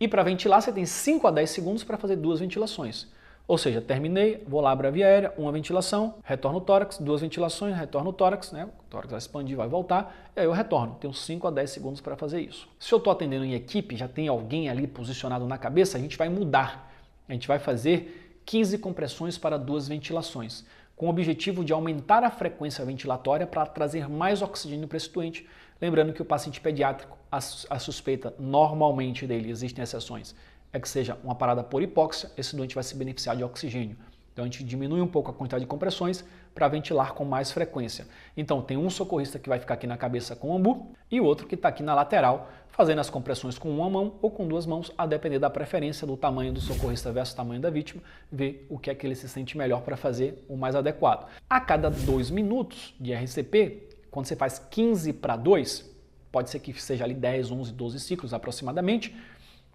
E para ventilar, você tem 5 a 10 segundos para fazer 2 ventilações. Ou seja, terminei, vou lá, abro a via aérea, uma ventilação, retorno o tórax, 2 ventilações, retorno o tórax, né? O tórax vai expandir, vai voltar, e aí eu retorno. Tenho 5 a 10 segundos para fazer isso. Se eu estou atendendo em equipe, já tem alguém ali posicionado na cabeça, a gente vai mudar. A gente vai fazer 15 compressões para 2 ventilações, com o objetivo de aumentar a frequência ventilatória para trazer mais oxigênio para esse doente. Lembrando que o paciente pediátrico, a suspeita normalmente dele, existem exceções, é que seja uma parada por hipóxia, esse doente vai se beneficiar de oxigênio. Então a gente diminui um pouco a quantidade de compressões para ventilar com mais frequência. Então tem um socorrista que vai ficar aqui na cabeça com o ambu e o outro que está aqui na lateral, fazendo as compressões com uma mão ou com 2 mãos, a depender da preferência do tamanho do socorrista versus o tamanho da vítima, ver o que é que ele se sente melhor para fazer o mais adequado. A cada 2 minutos de RCP, quando você faz 15 para 2, pode ser que seja ali 10, 11, 12 ciclos aproximadamente,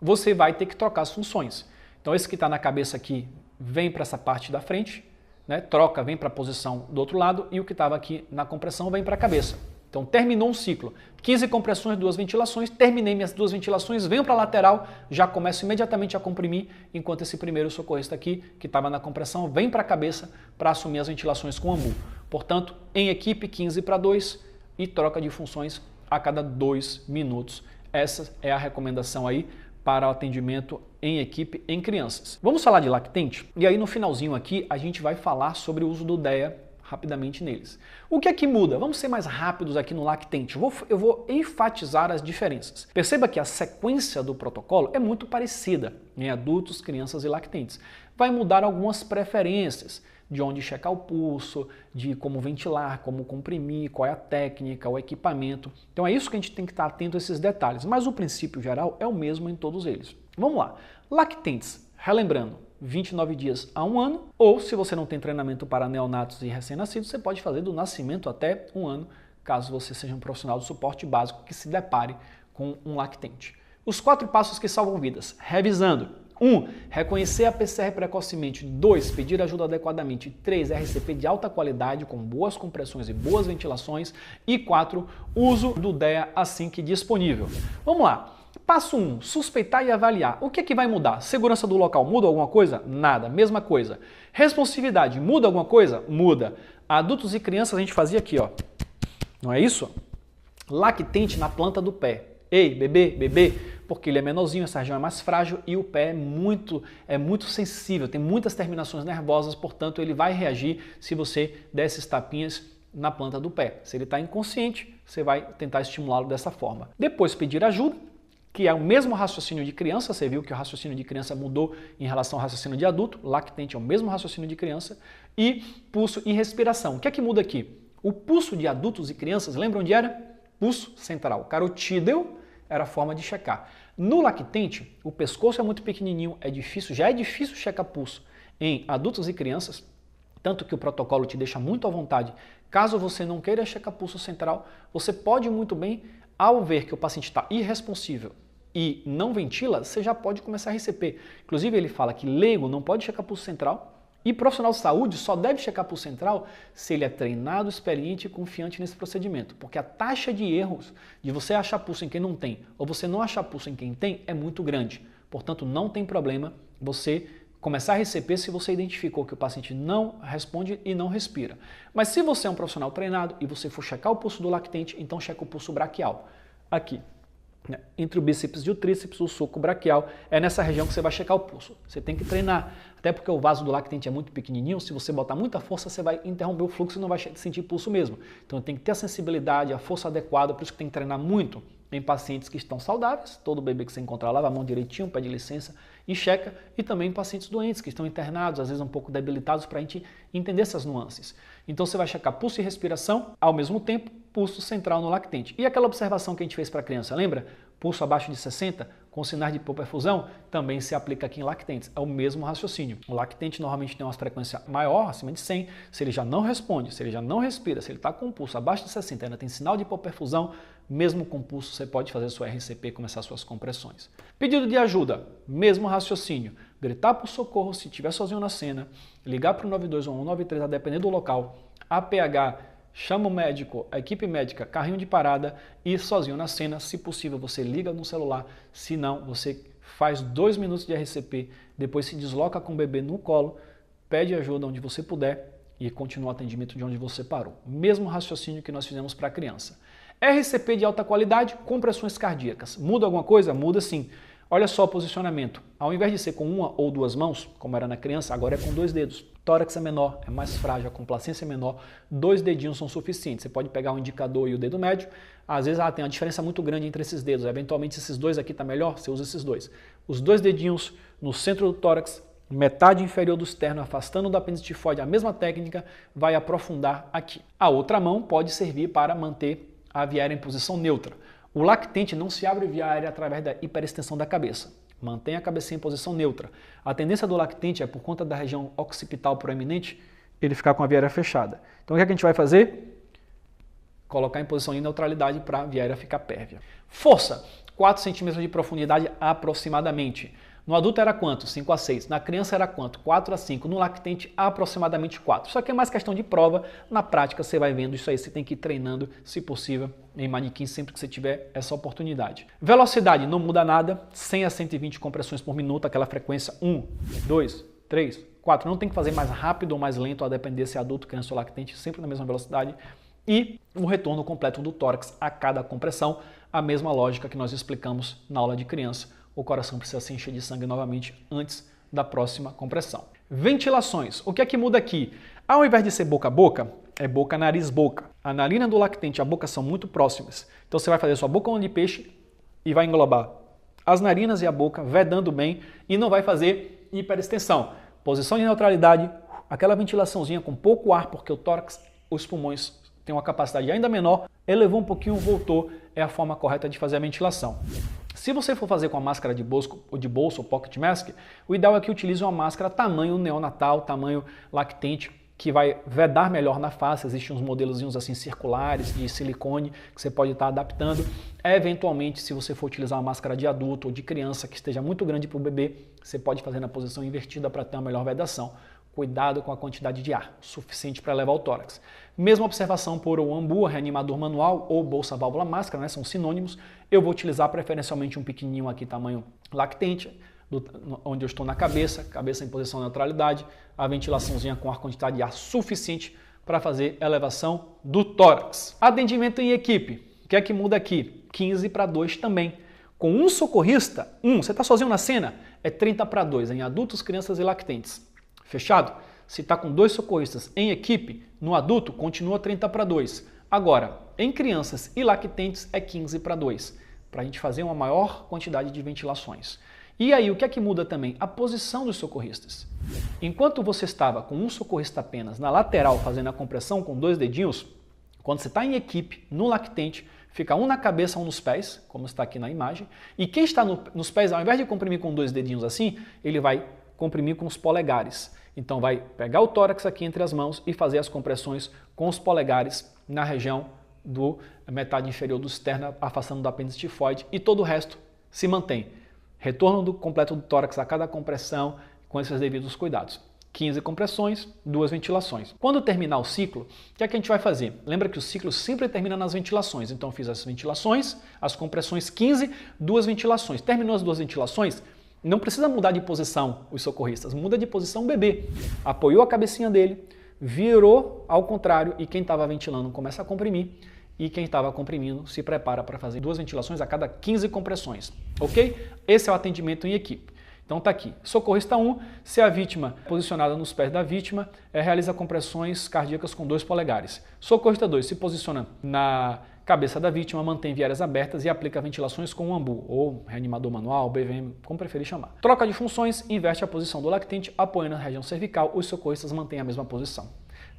você vai ter que trocar as funções. Então esse que está na cabeça aqui vem para essa parte da frente, né? Troca, vem para a posição do outro lado e o que estava aqui na compressão vem para a cabeça. Então terminou um ciclo, 15 compressões, 2 ventilações, terminei minhas 2 ventilações, venho para a lateral, já começo imediatamente a comprimir, enquanto esse primeiro socorrista aqui, que estava na compressão, vem para a cabeça para assumir as ventilações com o ambu. Portanto, em equipe 15 para 2 e troca de funções a cada 2 minutos. Essa é a recomendação aí para o atendimento em equipe em crianças. Vamos falar de lactente? E aí no finalzinho aqui a gente vai falar sobre o uso do DEA rapidamente neles. O que é que muda? Vamos ser mais rápidos aqui no lactente. Eu vou enfatizar as diferenças. Perceba que a sequência do protocolo é muito parecida em adultos, crianças e lactentes. Vai mudar algumas preferências de onde checar o pulso, de como ventilar, como comprimir, qual é a técnica, o equipamento. Então é isso que a gente tem que estar atento a esses detalhes, mas o princípio geral é o mesmo em todos eles. Vamos lá. Lactentes, relembrando, 29 dias a 1 ano, ou se você não tem treinamento para neonatos e recém-nascidos, você pode fazer do nascimento até 1 ano, caso você seja um profissional de suporte básico que se depare com um lactente. Os 4 passos que salvam vidas, revisando. 1. Reconhecer a PCR precocemente. 2. Pedir ajuda adequadamente. 3. RCP de alta qualidade, com boas compressões e boas ventilações. E 4. Uso do DEA assim que disponível. Vamos lá. Passo 1. Suspeitar e avaliar. O que é que vai mudar? Segurança do local muda alguma coisa? Nada. Mesma coisa. Responsividade muda alguma coisa? Muda. Adultos e crianças a gente fazia aqui, ó. Não é isso? Lactente na planta do pé. Ei, bebê, porque ele é menorzinho, essa região é mais frágil e o pé é muito sensível, tem muitas terminações nervosas, portanto ele vai reagir se você der esses tapinhas na planta do pé. Se ele está inconsciente, você vai tentar estimulá-lo dessa forma. Depois pedir ajuda, que é o mesmo raciocínio de criança, você viu que o raciocínio de criança mudou em relação ao raciocínio de adulto, lactente é o mesmo raciocínio de criança, e pulso e respiração. O que é que muda aqui? O pulso de adultos e crianças, lembra onde era? Pulso central, carotídeo, era a forma de checar. No lactente, o pescoço é muito pequenininho, já é difícil checar pulso em adultos e crianças, tanto que o protocolo te deixa muito à vontade. Caso você não queira checar pulso central, você pode muito bem, ao ver que o paciente está irresponsível e não ventila, você já pode começar a RCP. Inclusive ele fala que leigo não pode checar pulso central, e profissional de saúde só deve checar pulso central se ele é treinado, experiente e confiante nesse procedimento, porque a taxa de erros de você achar pulso em quem não tem ou você não achar pulso em quem tem é muito grande. Portanto, não tem problema você começar a RCP se você identificou que o paciente não responde e não respira. Mas se você é um profissional treinado e você for checar o pulso do lactente, então checa o pulso braquial. Aqui. Entre o bíceps e o tríceps, o sulco braquial, é nessa região que você vai checar o pulso. Você tem que treinar, até porque o vaso do lactente é muito pequenininho, se você botar muita força, você vai interromper o fluxo e não vai sentir pulso mesmo. Então tem que ter a sensibilidade, a força adequada, por isso que tem que treinar muito em pacientes que estão saudáveis, todo bebê que você encontrar lava a mão direitinho, pede licença e checa, e também em pacientes doentes que estão internados, às vezes um pouco debilitados, para a gente entender essas nuances. Então você vai checar pulso e respiração, ao mesmo tempo, pulso central no lactente. E aquela observação que a gente fez para a criança, lembra? Pulso abaixo de 60, com sinais de hipoperfusão, também se aplica aqui em lactentes. É o mesmo raciocínio. O lactente normalmente tem uma frequência maior, acima de 100. Se ele já não responde, se ele já não respira, se ele está com o pulso abaixo de 60 e ainda tem sinal de hipoperfusão, mesmo com pulso você pode fazer sua RCP e começar suas compressões. Pedido de ajuda, mesmo raciocínio. Gritar por socorro se estiver sozinho na cena, ligar para o 92 ou 193, a depender do local, APH, chama o médico, a equipe médica, carrinho de parada e sozinho na cena, se possível você liga no celular, se não você faz 2 minutos de RCP, depois se desloca com o bebê no colo, pede ajuda onde você puder e continua o atendimento de onde você parou. Mesmo raciocínio que nós fizemos para a criança. RCP de alta qualidade, compressões cardíacas. Muda alguma coisa? Muda sim. Olha só o posicionamento. Ao invés de ser com 1 ou 2 mãos, como era na criança, agora é com 2 dedos. Tórax é menor, é mais frágil, a complacência é menor, 2 dedinhos são suficientes. Você pode pegar o indicador e o dedo médio, às vezes tem uma diferença muito grande entre esses dedos, eventualmente esses 2 aqui está melhor, você usa esses 2. Os 2 dedinhos no centro do tórax, metade inferior do externo, afastando do apêndice tifoide, a mesma técnica vai aprofundar aqui. A outra mão pode servir para manter a via aérea em posição neutra. O lactente não se abre via aérea através da hiperextensão da cabeça. Mantém a cabeça em posição neutra. A tendência do lactente é, por conta da região occipital proeminente, ele ficar com a via aérea fechada. Então o que a gente vai fazer? Colocar em posição de neutralidade para a via aérea ficar pérvia. Força, 4 centímetros de profundidade aproximadamente. No adulto era quanto? 5 a 6. Na criança era quanto? 4 a 5. No lactente, aproximadamente 4. Isso aqui é mais questão de prova. Na prática, você vai vendo isso aí. Você tem que ir treinando, se possível, em manequim sempre que você tiver essa oportunidade. Velocidade, não muda nada. 100 a 120 compressões por minuto, aquela frequência 1, 2, 3, 4. Não tem que fazer mais rápido ou mais lento, a depender se é adulto, criança ou lactente, sempre na mesma velocidade. E o retorno completo do tórax a cada compressão, a mesma lógica que nós explicamos na aula de criança. O coração precisa se encher de sangue novamente antes da próxima compressão. Ventilações. O que é que muda aqui? Ao invés de ser boca a boca, é boca, nariz, boca. A narina do lactente e a boca são muito próximas. Então você vai fazer sua boca de peixe e vai englobar as narinas e a boca, vedando bem e não vai fazer hiperextensão. Posição de neutralidade, aquela ventilaçãozinha com pouco ar, porque o tórax, os pulmões têm uma capacidade ainda menor, elevou um pouquinho, voltou, é a forma correta de fazer a ventilação. Se você for fazer com a máscara de bolso ou pocket mask, o ideal é que utilize uma máscara tamanho neonatal, tamanho lactente, que vai vedar melhor na face. Existem uns modelozinhos assim circulares de silicone que você pode estar adaptando. Eventualmente, se você for utilizar uma máscara de adulto ou de criança que esteja muito grande para o bebê, você pode fazer na posição invertida para ter uma melhor vedação. Cuidado com a quantidade de ar, suficiente para levar o tórax. Mesma observação por o AMBU, reanimador manual ou bolsa válvula máscara, né? São sinônimos. Eu vou utilizar preferencialmente um pequenininho aqui, tamanho lactente, onde eu estou na cabeça em posição neutralidade, a ventilaçãozinha com a quantidade de ar suficiente para fazer elevação do tórax. Atendimento em equipe. O que é que muda aqui? 15:2 também. Com um socorrista, você está sozinho na cena, é 30:2 em adultos, crianças e lactentes. Fechado? Se está com 2 socorristas em equipe, no adulto, continua 30:2. Agora, em crianças e lactentes, é 15:2, para a gente fazer uma maior quantidade de ventilações. E aí, o que é que muda também? A posição dos socorristas. Enquanto você estava com um socorrista apenas na lateral, fazendo a compressão com 2 dedinhos, quando você está em equipe, no lactente, fica um na cabeça, um nos pés, como está aqui na imagem, e quem está nos pés, ao invés de comprimir com 2 dedinhos assim, ele vai comprimir com os polegares. Então vai pegar o tórax aqui entre as mãos e fazer as compressões com os polegares na região do metade inferior do externo, afastando do apêndice tifoide, e todo o resto se mantém. Retorno completo do tórax a cada compressão com esses devidos cuidados. 15 compressões, 2 ventilações. Quando terminar o ciclo, o que é que a gente vai fazer? Lembra que o ciclo sempre termina nas ventilações. Então eu fiz as ventilações, as compressões 15, 2 ventilações. Terminou as 2 ventilações, não precisa mudar de posição os socorristas, muda de posição o bebê. Apoiou a cabecinha dele, virou ao contrário e quem estava ventilando começa a comprimir e quem estava comprimindo se prepara para fazer 2 ventilações a cada 15 compressões, ok? Esse é o atendimento em equipe. Então tá aqui, socorrista 1, se a vítima é posicionada nos pés da vítima, realiza compressões cardíacas com 2 polegares. Socorrista 2 se posiciona na cabeça da vítima, mantém viárias abertas e aplica ventilações com um AMBU, ou reanimador manual, BVM, como preferir chamar. Troca de funções, inverte a posição do lactente, apoiando na região cervical, os socorristas mantêm a mesma posição.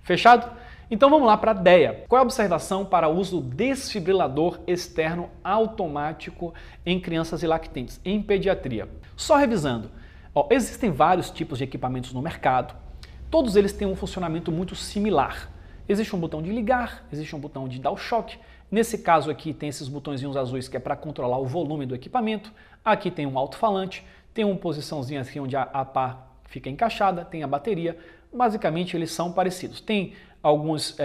Fechado? Então vamos lá para a DEA. Qual é a observação para o uso do desfibrilador externo automático em crianças e lactentes, em pediatria? Só revisando, existem vários tipos de equipamentos no mercado, todos eles têm um funcionamento muito similar. Existe um botão de ligar, existe um botão de dar o choque. Nesse caso aqui tem esses botõezinhos azuis que é para controlar o volume do equipamento. Aqui tem um alto-falante, tem uma posiçãozinha aqui onde a pá fica encaixada, tem a bateria. Basicamente eles são parecidos. Tem alguns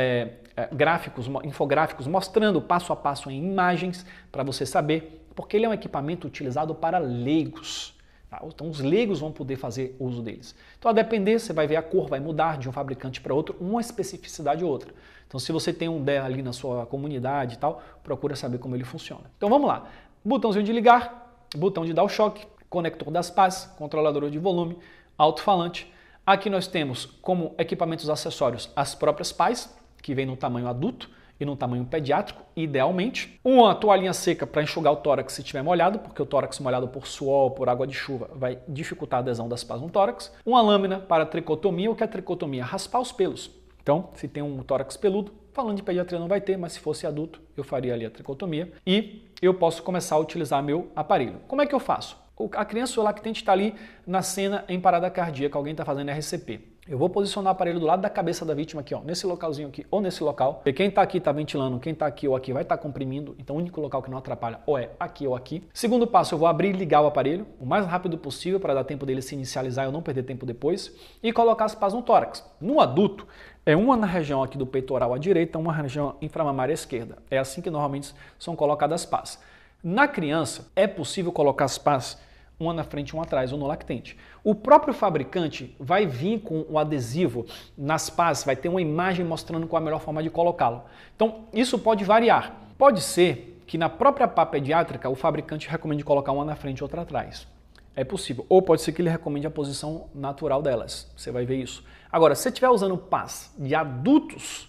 infográficos mostrando passo a passo em imagens para você saber, porque ele é um equipamento utilizado para leigos. Tá? Então os leigos vão poder fazer uso deles. Então a depender, você vai ver a cor, vai mudar de um fabricante para outro, uma especificidade ou outra. Então se você tem um DEA ali na sua comunidade e tal, procura saber como ele funciona. Então vamos lá. Botãozinho de ligar, botão de dar o choque, conector das pás, controlador de volume, alto-falante. Aqui nós temos como equipamentos acessórios as próprias pás, que vem no tamanho adulto e no tamanho pediátrico, idealmente. Uma toalhinha seca para enxugar o tórax se estiver molhado, porque o tórax molhado por suor, por água de chuva, vai dificultar a adesão das pás no tórax. Uma lâmina para tricotomia, o que é tricotomia? Raspar os pelos. Então, se tem um tórax peludo, falando de pediatria não vai ter, mas se fosse adulto, eu faria ali a tricotomia. E eu posso começar a utilizar meu aparelho. Como é que eu faço? A criança ou lactente está ali na cena em parada cardíaca, alguém está fazendo RCP. Eu vou posicionar o aparelho do lado da cabeça da vítima aqui, ó, nesse localzinho aqui ou nesse local. E quem está aqui está ventilando, quem está aqui ou aqui vai estar comprimindo, então o único local que não atrapalha ou é aqui ou aqui. Segundo passo, eu vou abrir e ligar o aparelho o mais rápido possível para dar tempo dele se inicializar e eu não perder tempo depois. E colocar as pás no tórax. No adulto, é uma na região aqui do peitoral à direita, uma na região inframamária à esquerda. É assim que normalmente são colocadas as pás. Na criança, é possível colocar as pás uma na frente e uma atrás, ou no lactente. O próprio fabricante vai vir com o adesivo nas pás, vai ter uma imagem mostrando qual a melhor forma de colocá-lo. Então, isso pode variar. Pode ser que na própria pá pediátrica o fabricante recomende colocar uma na frente e outra atrás. É possível. Ou pode ser que ele recomende a posição natural delas. Você vai ver isso. Agora, se você estiver usando pás de adultos,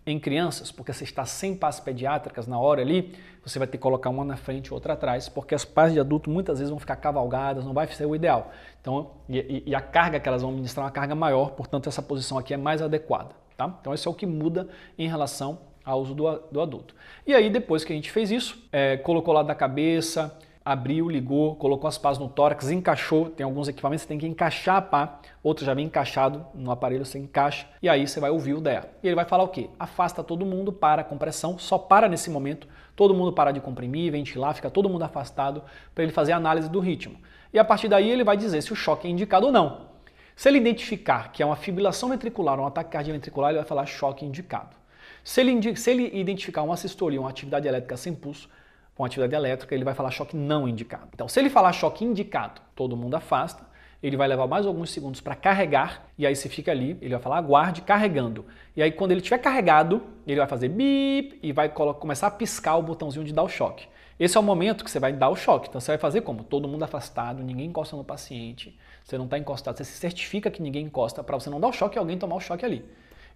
Em crianças, porque você está sem pás pediátricas na hora ali, você vai ter que colocar uma na frente e outra atrás, porque as pás de adulto muitas vezes vão ficar cavalgadas, não vai ser o ideal. Então, e a carga que elas vão ministrar é uma carga maior, portanto essa posição aqui é mais adequada. Tá? Então esse é o que muda em relação ao uso do adulto. E aí depois que a gente fez isso, colocou lá da cabeça, abriu, ligou, colocou as pás no tórax, encaixou, tem alguns equipamentos que você tem que encaixar a pá, outros já vem encaixado no aparelho, você encaixa, e aí você vai ouvir o DEA. E ele vai falar o quê? Afasta todo mundo, para a compressão, só para nesse momento, todo mundo para de comprimir, ventilar, fica todo mundo afastado, para ele fazer a análise do ritmo. E a partir daí ele vai dizer se o choque é indicado ou não. Se ele identificar que é uma fibrilação ventricular, um ataque cardíaco ventricular, ele vai falar choque indicado. Se ele identificar uma sistolia, uma atividade elétrica sem pulso, com atividade elétrica, ele vai falar choque não indicado. Então, se ele falar choque indicado, todo mundo afasta, ele vai levar mais alguns segundos para carregar, e aí você fica ali, ele vai falar aguarde carregando. E aí quando ele estiver carregado, ele vai fazer bip e vai começar a piscar o botãozinho de dar o choque. Esse é o momento que você vai dar o choque. Então você vai fazer como? Todo mundo afastado, ninguém encosta no paciente, você não está encostado, você se certifica que ninguém encosta para você não dar o choque e alguém tomar o choque ali.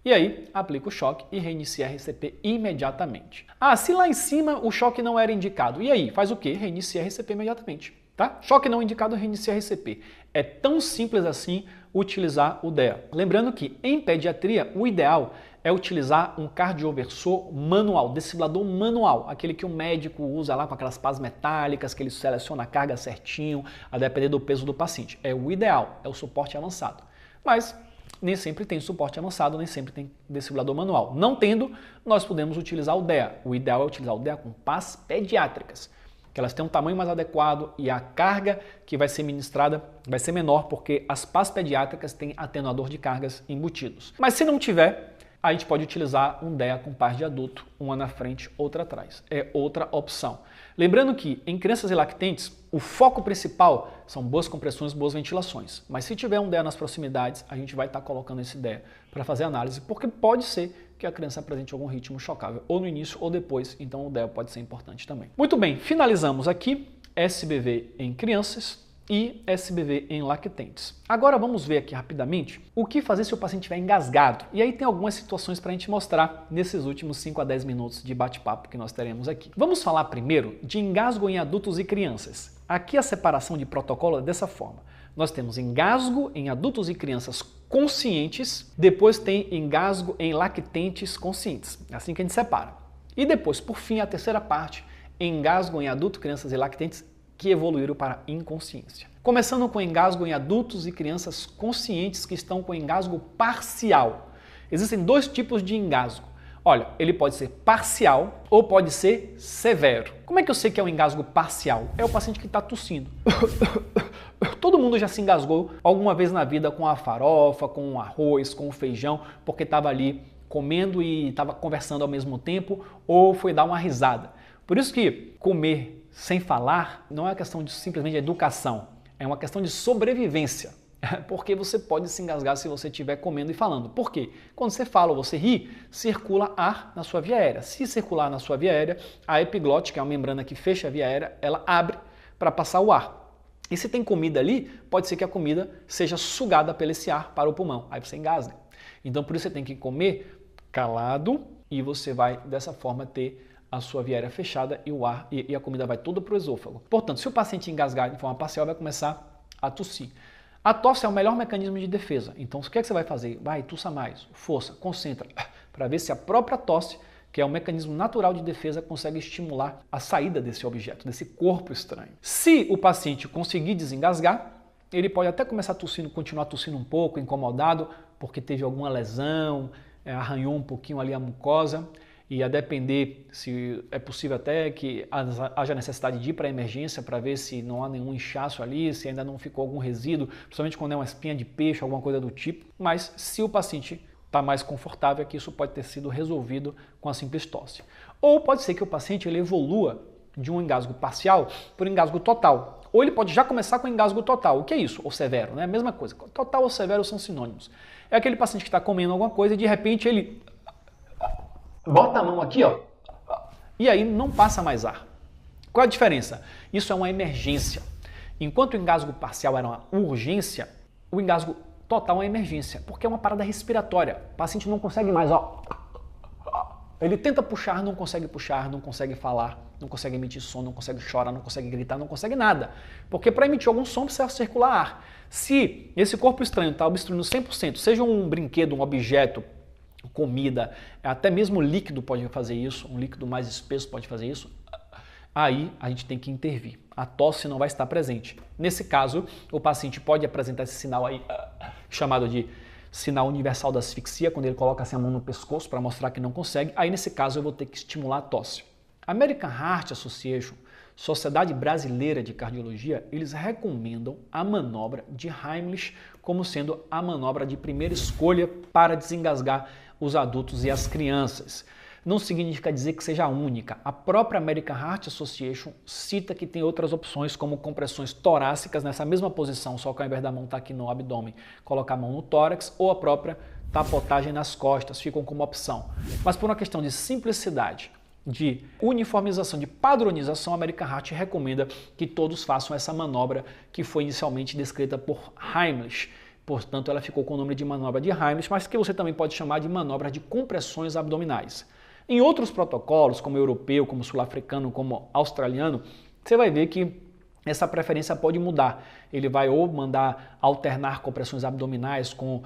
E aí, aplica o choque e reinicia a RCP imediatamente. Ah, se lá em cima o choque não era indicado, e aí? Faz o quê? Reinicia a RCP imediatamente. Tá? Choque não indicado, reinicia a RCP. É tão simples assim utilizar o DEA. Lembrando que em pediatria, o ideal é utilizar um cardioversor manual, desfibrilador manual, aquele que o médico usa lá com aquelas pás metálicas, que ele seleciona a carga certinho, a depender do peso do paciente. É o ideal, é o suporte avançado. Mas nem sempre tem suporte avançado, nem sempre tem desfibrilador manual. Não tendo, nós podemos utilizar o DEA. O ideal é utilizar o DEA com pás pediátricas, que elas têm um tamanho mais adequado e a carga que vai ser ministrada vai ser menor, porque as pás pediátricas têm atenuador de cargas embutidos. Mas se não tiver, a gente pode utilizar um DEA com pás de adulto, uma na frente, outra atrás. É outra opção. Lembrando que em crianças e lactentes, o foco principal são boas compressões, boas ventilações. Mas se tiver um DEA nas proximidades, a gente vai estar colocando esse DEA para fazer análise, porque pode ser que a criança apresente algum ritmo chocável, ou no início ou depois, então o DEA pode ser importante também. Muito bem, finalizamos aqui SBV em crianças e SBV em lactentes. Agora vamos ver aqui rapidamente o que fazer se o paciente estiver engasgado. E aí tem algumas situações para a gente mostrar nesses últimos 5 a 10 minutos de bate-papo que nós teremos aqui. Vamos falar primeiro de engasgo em adultos e crianças. Aqui a separação de protocolo é dessa forma. Nós temos engasgo em adultos e crianças conscientes, depois tem engasgo em lactentes conscientes. É assim que a gente separa. E depois, por fim, a terceira parte, engasgo em adultos, crianças e lactentes que evoluíram para inconsciência. Começando com engasgo em adultos e crianças conscientes que estão com engasgo parcial. Existem dois tipos de engasgo. Olha, ele pode ser parcial ou pode ser severo. Como é que eu sei que é um engasgo parcial? É o paciente que está tossindo. Todo mundo já se engasgou alguma vez na vida com a farofa, com o arroz, com o feijão, porque estava ali comendo e estava conversando ao mesmo tempo ou foi dar uma risada. Por isso que comer sem falar não é uma questão de simplesmente educação, é uma questão de sobrevivência. Porque você pode se engasgar se você estiver comendo e falando. Por quê? Quando você fala ou você ri, circula ar na sua via aérea. Se circular na sua via aérea, a epiglote, que é a membrana que fecha a via aérea, ela abre para passar o ar. E se tem comida ali, pode ser que a comida seja sugada pelo esse ar para o pulmão. Aí você engasga. Então por isso você tem que comer calado e você vai dessa forma ter a sua via aérea fechada e o ar e a comida vai toda para o esôfago. Portanto, se o paciente engasgar de forma parcial, vai começar a tossir. A tosse é o melhor mecanismo de defesa. Então, o que é que você vai fazer? Vai, tussa mais, força, concentra, para ver se a própria tosse, que é um mecanismo natural de defesa, consegue estimular a saída desse objeto, desse corpo estranho. Se o paciente conseguir desengasgar, ele pode até começar tossindo, continuar tossindo um pouco, incomodado, porque teve alguma lesão, arranhou um pouquinho ali a mucosa, e a depender se é possível até que haja necessidade de ir para a emergência para ver se não há nenhum inchaço ali, se ainda não ficou algum resíduo, principalmente quando é uma espinha de peixe, alguma coisa do tipo. Mas se o paciente está mais confortável, é que isso pode ter sido resolvido com a simples tosse. Ou pode ser que o paciente ele evolua de um engasgo parcial por engasgo total. Ou ele pode já começar com engasgo total. O que é isso? Ou severo, né? A mesma coisa. Total ou severo são sinônimos. É aquele paciente que está comendo alguma coisa e de repente ele bota a mão aqui, ó, e aí não passa mais ar. Qual a diferença? Isso é uma emergência. Enquanto o engasgo parcial era uma urgência, o engasgo total é uma emergência, porque é uma parada respiratória. O paciente não consegue mais, ó, Ele tenta puxar, não consegue falar, não consegue emitir som, não consegue chorar, não consegue gritar, não consegue nada. Porque para emitir algum som precisa circular ar. Se esse corpo estranho está obstruindo 100%, seja um brinquedo, um objeto, comida, até mesmo líquido pode fazer isso, um líquido mais espesso pode fazer isso, aí a gente tem que intervir. A tosse não vai estar presente. Nesse caso, o paciente pode apresentar esse sinal aí, chamado de sinal universal da asfixia, quando ele coloca assim a mão no pescoço para mostrar que não consegue. Aí, nesse caso, eu vou ter que estimular a tosse. American Heart Association, Sociedade Brasileira de Cardiologia, eles recomendam a manobra de Heimlich como sendo a manobra de primeira escolha para desengasgar os adultos e as crianças. Não significa dizer que seja a única. A própria American Heart Association cita que tem outras opções, como compressões torácicas nessa mesma posição, só que ao invés da mão estar aqui no abdômen, colocar a mão no tórax, ou a própria tapotagem nas costas, ficam como opção. Mas por uma questão de simplicidade, de uniformização, de padronização, a American Heart recomenda que todos façam essa manobra que foi inicialmente descrita por Heimlich. Portanto, ela ficou com o nome de manobra de Heimlich, mas que você também pode chamar de manobra de compressões abdominais. Em outros protocolos, como europeu, como sul-africano, como australiano, você vai ver que essa preferência pode mudar. Ele vai ou mandar alternar compressões abdominais com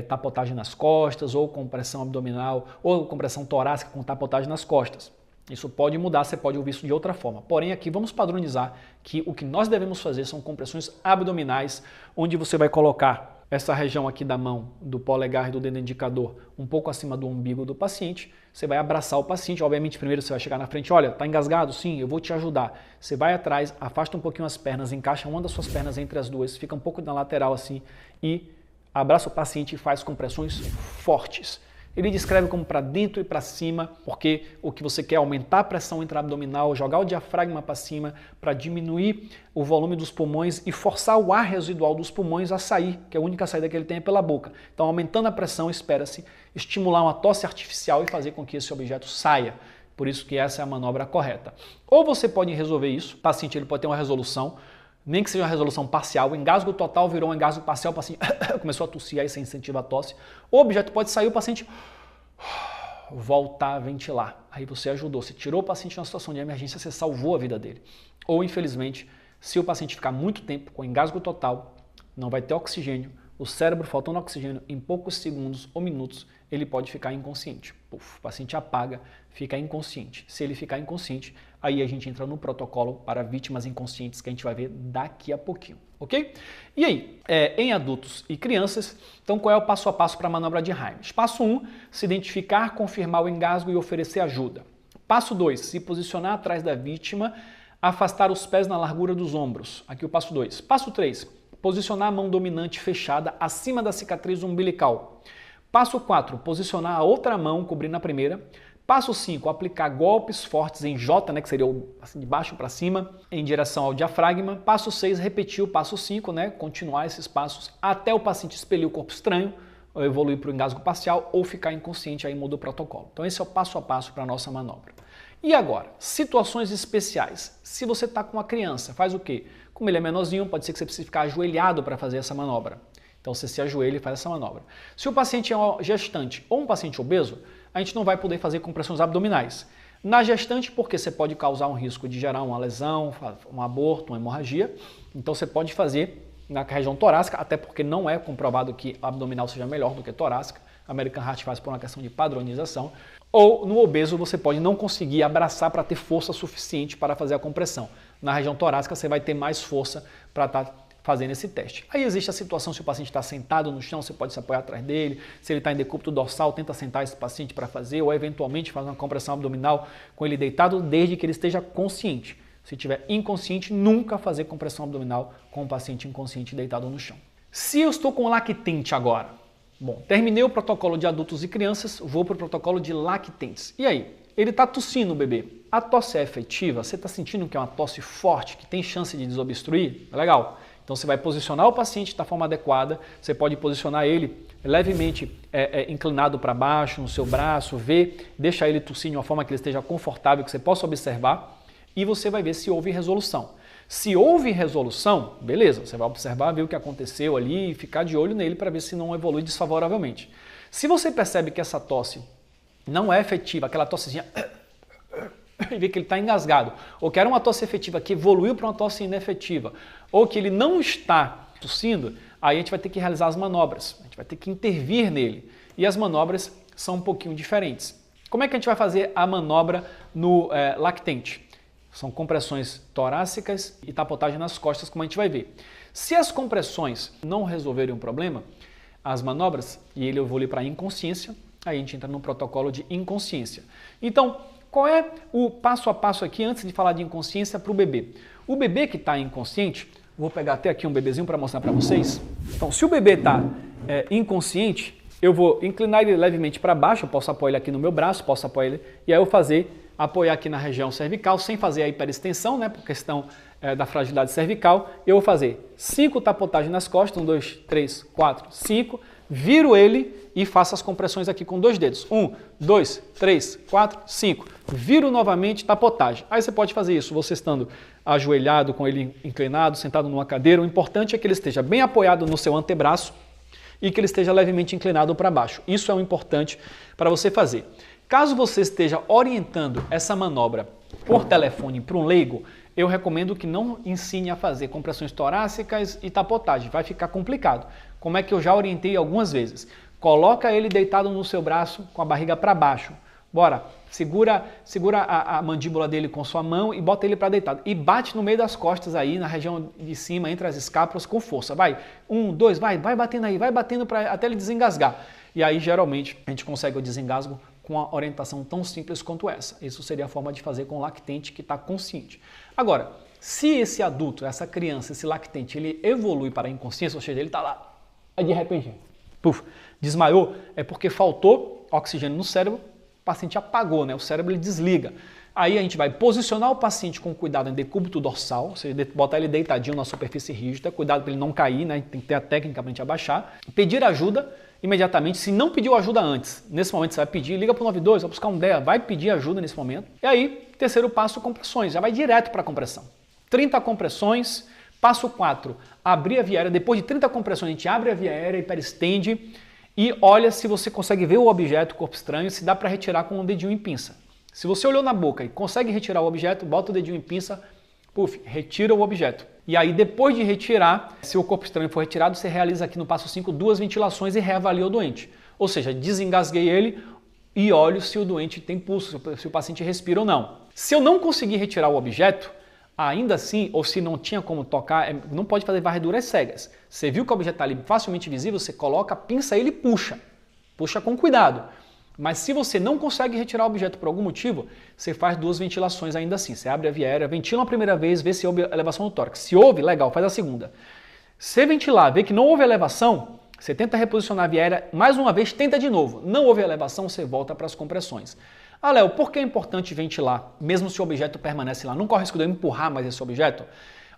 tapotagem nas costas, ou compressão abdominal, ou compressão torácica com tapotagem nas costas. Isso pode mudar, você pode ouvir isso de outra forma. Porém, aqui vamos padronizar que o que nós devemos fazer são compressões abdominais, onde você vai colocar essa região aqui da mão, do polegar e do dedo indicador, um pouco acima do umbigo do paciente. Você vai abraçar o paciente. Obviamente, primeiro você vai chegar na frente. Olha, tá engasgado? Sim, eu vou te ajudar. Você vai atrás, afasta um pouquinho as pernas, encaixa uma das suas pernas entre as duas, fica um pouco na lateral assim e abraça o paciente e faz compressões fortes. Ele descreve como para dentro e para cima, porque o que você quer é aumentar a pressão intraabdominal, jogar o diafragma para cima para diminuir o volume dos pulmões e forçar o ar residual dos pulmões a sair, que é a única saída que ele tem é pela boca. Então, aumentando a pressão, espera-se estimular uma tosse artificial e fazer com que esse objeto saia. Por isso que essa é a manobra correta. Ou você pode resolver isso, o paciente ele pode ter uma resolução, nem que seja uma resolução parcial, o engasgo total virou um engasgo parcial, o paciente começou a tossir, aí você incentiva a tosse. O objeto pode sair, o paciente voltar a ventilar. Aí você ajudou, você tirou o paciente de uma situação de emergência, você salvou a vida dele. Ou, infelizmente, se o paciente ficar muito tempo com engasgo total, não vai ter oxigênio, o cérebro faltando oxigênio, em poucos segundos ou minutos, ele pode ficar inconsciente. Puf, o paciente apaga, fica inconsciente. Se ele ficar inconsciente, aí a gente entra no protocolo para vítimas inconscientes que a gente vai ver daqui a pouquinho, ok? E aí, em adultos e crianças, então qual é o passo a passo para a manobra de Heimlich? Passo 1, se identificar, confirmar o engasgo e oferecer ajuda. Passo 2, se posicionar atrás da vítima, afastar os pés na largura dos ombros. Aqui o passo 2. Passo 3, posicionar a mão dominante fechada acima da cicatriz umbilical. Passo 4, posicionar a outra mão cobrindo a primeira. Passo 5, aplicar golpes fortes em J, né, que seria assim, de baixo para cima, em direção ao diafragma. Passo 6, repetir o passo 5, né, continuar esses passos até o paciente expelir o corpo estranho, ou evoluir para o engasgo parcial, ou ficar inconsciente, aí muda o protocolo. Então esse é o passo a passo para a nossa manobra. E agora, situações especiais. Se você está com uma criança, faz o quê? Como ele é menorzinho, pode ser que você precise ficar ajoelhado para fazer essa manobra. Então você se ajoelha e faz essa manobra. Se o paciente é um gestante ou um paciente obeso, a gente não vai poder fazer compressões abdominais. Na gestante, porque você pode causar um risco de gerar uma lesão, um aborto, uma hemorragia. Então você pode fazer na região torácica, até porque não é comprovado que abdominal seja melhor do que torácica. A American Heart faz por uma questão de padronização. Ou no obeso você pode não conseguir abraçar para ter força suficiente para fazer a compressão. Na região torácica você vai ter mais força para estar fazendo esse teste. Aí existe a situação se o paciente está sentado no chão, você pode se apoiar atrás dele. Se ele está em decúbito dorsal, tenta sentar esse paciente para fazer, ou eventualmente faz uma compressão abdominal com ele deitado, desde que ele esteja consciente. Se estiver inconsciente, nunca fazer compressão abdominal com o paciente inconsciente deitado no chão. Se eu estou com lactente agora, bom, terminei o protocolo de adultos e crianças, vou para o protocolo de lactentes. E aí? Ele está tossindo, o bebê. A tosse é efetiva? Você está sentindo que é uma tosse forte, que tem chance de desobstruir? Legal. Então você vai posicionar o paciente da forma adequada, você pode posicionar ele levemente inclinado para baixo, no seu braço, deixa ele tossir de uma forma que ele esteja confortável, que você possa observar, e você vai ver se houve resolução. Se houve resolução, beleza, você vai observar, ver o que aconteceu ali e ficar de olho nele para ver se não evolui desfavoravelmente. Se você percebe que essa tosse não é efetiva, aquela tossezinha, e vê que ele está engasgado, ou que era uma tosse efetiva que evoluiu para uma tosse inefetiva, ou que ele não está tossindo, aí a gente vai ter que realizar as manobras, a gente vai ter que intervir nele. E as manobras são um pouquinho diferentes. Como é que a gente vai fazer a manobra no lactente? São compressões torácicas e tapotagem nas costas, como a gente vai ver. Se as compressões não resolverem o problema, as manobras, e ele evolui para inconsciência, aí a gente entra no protocolo de inconsciência. Então, qual é o passo a passo aqui antes de falar de inconsciência para o bebê? O bebê que está inconsciente, vou pegar até aqui um bebezinho para mostrar para vocês. Então, se o bebê está inconsciente, eu vou inclinar ele levemente para baixo, eu posso apoiar ele aqui no meu braço, posso apoiar ele, e aí eu apoiar aqui na região cervical, sem fazer a hiperextensão, né, por questão da fragilidade cervical. Eu vou fazer 5 tapotagens nas costas, 1, 2, 3, 4, 5, viro ele e faço as compressões aqui com 2 dedos. 1, 2, 3, 4, 5. Viro novamente, tapotagem. Aí você pode fazer isso, você estando ajoelhado, com ele inclinado, sentado numa cadeira. O importante é que ele esteja bem apoiado no seu antebraço e que ele esteja levemente inclinado para baixo. Isso é o importante para você fazer. Caso você esteja orientando essa manobra por telefone para um leigo, eu recomendo que não ensine a fazer compressões torácicas e tapotagem, vai ficar complicado. Como é que eu já orientei algumas vezes? Coloca ele deitado no seu braço com a barriga para baixo. Bora, segura a mandíbula dele com sua mão e bota ele para deitado. E bate no meio das costas aí, na região de cima, entre as escápulas, com força. Vai, 1, 2, vai batendo aí, vai batendo até ele desengasgar. E aí, geralmente, a gente consegue o desengasgo com uma orientação tão simples quanto essa. Isso seria a forma de fazer com o lactente que está consciente. Agora, se esse adulto, essa criança, esse lactente, ele evolui para a inconsciência, ou seja, ele está lá, aí de repente, puf, desmaiou, é porque faltou oxigênio no cérebro, o paciente apagou, né? O cérebro ele desliga. Aí a gente vai posicionar o paciente com cuidado em decúbito dorsal, ou seja, botar ele deitadinho na superfície rígida, cuidado para ele não cair, né? Tem que ter a técnica para a gente abaixar. Pedir ajuda imediatamente, se não pediu ajuda antes, nesse momento você vai pedir, liga para o 92, vai buscar um DEA, vai pedir ajuda nesse momento. E aí, terceiro passo, compressões, já vai direto para a compressão. 30 compressões, passo 4, abrir a via aérea, depois de 30 compressões a gente abre a via aérea, hiperestende e olha se você consegue ver o objeto, o corpo estranho, se dá para retirar com um dedinho em pinça. Se você olhou na boca e consegue retirar o objeto, bota o dedinho em pinça, puf, retira o objeto. E aí, depois de retirar, se o corpo estranho for retirado, você realiza aqui no passo 5 2 ventilações e reavalia o doente. Ou seja, desengasguei ele e olho se o doente tem pulso, se o paciente respira ou não. Se eu não conseguir retirar o objeto, ainda assim, ou se não tinha como tocar, não pode fazer varreduras cegas. Você viu que o objeto está ali facilmente visível, você coloca a pinça e ele puxa. Puxa com cuidado. Mas se você não consegue retirar o objeto por algum motivo, você faz 2 ventilações ainda assim. Você abre a via aérea, ventila a primeira vez, vê se houve elevação do tórax. Se houve, legal, faz a segunda. Se ventilar, vê que não houve elevação, você tenta reposicionar a via aérea, mais uma vez, tenta de novo. Não houve elevação, você volta para as compressões. Ah, Léo, por que é importante ventilar, mesmo se o objeto permanece lá? Não corre risco de eu empurrar mais esse objeto?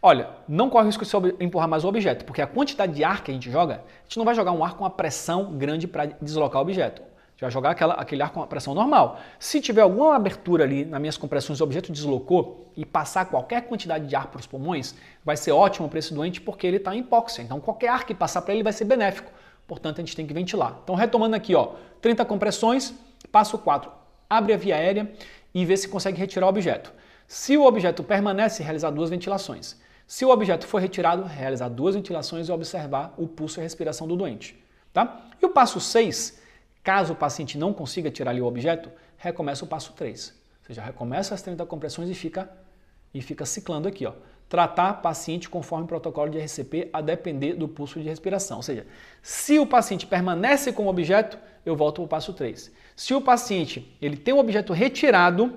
Olha, não corre risco de eu empurrar mais o objeto, porque a quantidade de ar que a gente joga, a gente não vai jogar um ar com uma pressão grande para deslocar o objeto. A gente vai jogar aquele ar com a pressão normal. Se tiver alguma abertura ali nas minhas compressões, o objeto deslocou e passar qualquer quantidade de ar para os pulmões, vai ser ótimo para esse doente porque ele está em hipóxia. Então, qualquer ar que passar para ele vai ser benéfico. Portanto, a gente tem que ventilar. Então, retomando aqui, 30 compressões, passo 4. Abre a via aérea e vê se consegue retirar o objeto. Se o objeto permanece, realizar 2 ventilações. Se o objeto for retirado, realizar 2 ventilações e observar o pulso e a respiração do doente. Tá? E o passo 6, caso o paciente não consiga tirar ali o objeto, recomeça o passo 3. Ou seja, recomeça as 30 compressões e fica ciclando aqui. Tratar paciente conforme o protocolo de RCP a depender do pulso de respiração. Ou seja, se o paciente permanece com o objeto, eu volto para o passo 3. Se o paciente ele tem o objeto retirado,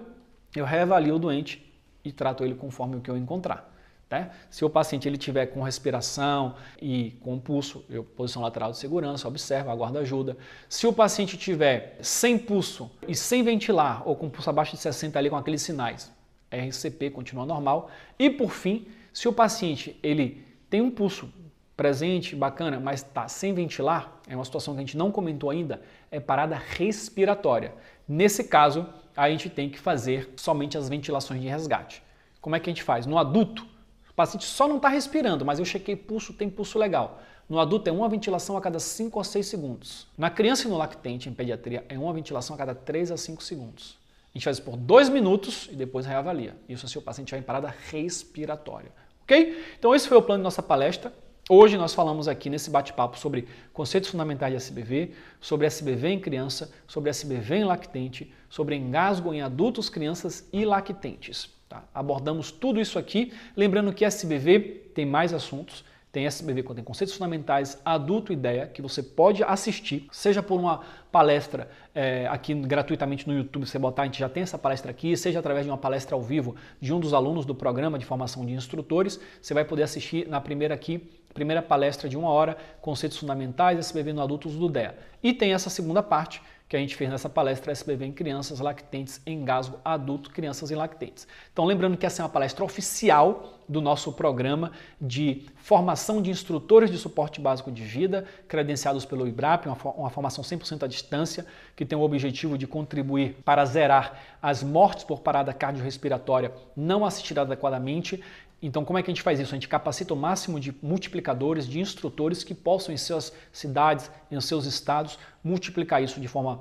eu reavalio o doente e trato ele conforme o que eu encontrar. Tá? Se o paciente ele tiver com respiração e com pulso, eu posição lateral de segurança, observo, aguardo ajuda. Se o paciente tiver sem pulso e sem ventilar, ou com pulso abaixo de 60 ali com aqueles sinais, RCP continua normal. E por fim, se o paciente ele tem um pulso presente, bacana, mas está sem ventilar, é uma situação que a gente não comentou ainda, é parada respiratória. Nesse caso, a gente tem que fazer somente as ventilações de resgate. Como é que a gente faz? No adulto, O paciente só não está respirando, mas eu chequei pulso, tem pulso legal. No adulto é uma ventilação a cada 5 a 6 segundos. Na criança e no lactente, em pediatria, é uma ventilação a cada 3 a 5 segundos. A gente faz isso por 2 minutos e depois reavalia. Isso se o paciente estiver em parada respiratória. Ok? Então esse foi o plano de nossa palestra. Hoje nós falamos aqui nesse bate-papo sobre conceitos fundamentais de SBV, sobre SBV em criança, sobre SBV em lactente, sobre engasgo em adultos, crianças e lactentes. Tá? Abordamos tudo isso aqui, lembrando que SBV tem mais assuntos. Tem SBV, tem conceitos fundamentais, adulto ideia, que você pode assistir, seja por uma palestra aqui gratuitamente no YouTube, você botar, a gente já tem essa palestra aqui, seja através de uma palestra ao vivo de um dos alunos do programa de formação de instrutores, você vai poder assistir na primeira palestra de 1 hora, conceitos fundamentais, SBV no adultos do DEA. E tem essa segunda parte, que a gente fez nessa palestra SBV em crianças, lactentes, engasgo adulto, crianças e lactentes. Então lembrando que essa é uma palestra oficial do nosso programa de formação de instrutores de suporte básico de vida, credenciados pelo IBRAP, uma formação 100% à distância, que tem o objetivo de contribuir para zerar as mortes por parada cardiorrespiratória não assistida adequadamente. Então, como é que a gente faz isso? A gente capacita o máximo de multiplicadores, de instrutores que possam, em suas cidades, em seus estados, multiplicar isso de forma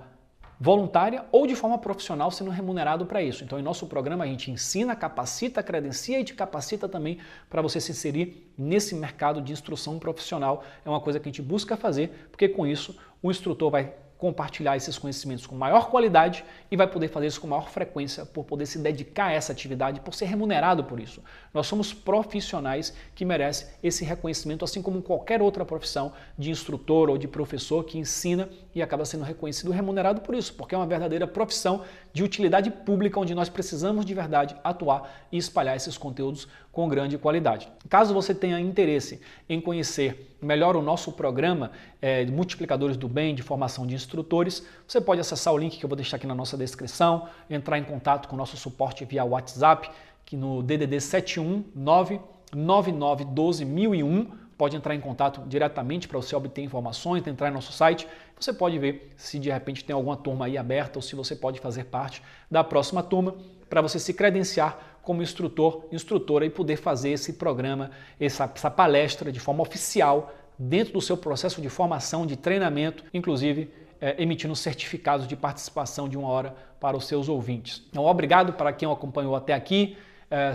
voluntária ou de forma profissional, sendo remunerado para isso. Então, em nosso programa, a gente ensina, capacita, credencia e te capacita também para você se inserir nesse mercado de instrução profissional. É uma coisa que a gente busca fazer, porque com isso o instrutor vai compartilhar esses conhecimentos com maior qualidade e vai poder fazer isso com maior frequência por poder se dedicar a essa atividade, por ser remunerado por isso. Nós somos profissionais que merecem esse reconhecimento, assim como qualquer outra profissão de instrutor ou de professor que ensina e acaba sendo reconhecido e remunerado por isso, porque é uma verdadeira profissão de utilidade pública onde nós precisamos de verdade atuar e espalhar esses conteúdos com grande qualidade. Caso você tenha interesse em conhecer melhor o nosso programa de multiplicadores do bem, de formação de instrutores, você pode acessar o link que eu vou deixar aqui na nossa descrição, entrar em contato com o nosso suporte via WhatsApp, que no DDD 71999121001, pode entrar em contato diretamente para você obter informações, entrar em nosso site. Você pode ver se de repente tem alguma turma aí aberta ou se você pode fazer parte da próxima turma para você se credenciar como instrutor, instrutora e poder fazer esse programa, essa palestra de forma oficial dentro do seu processo de formação, de treinamento, inclusive emitindo certificados de participação de 1 hora para os seus ouvintes. Então, obrigado para quem o acompanhou até aqui.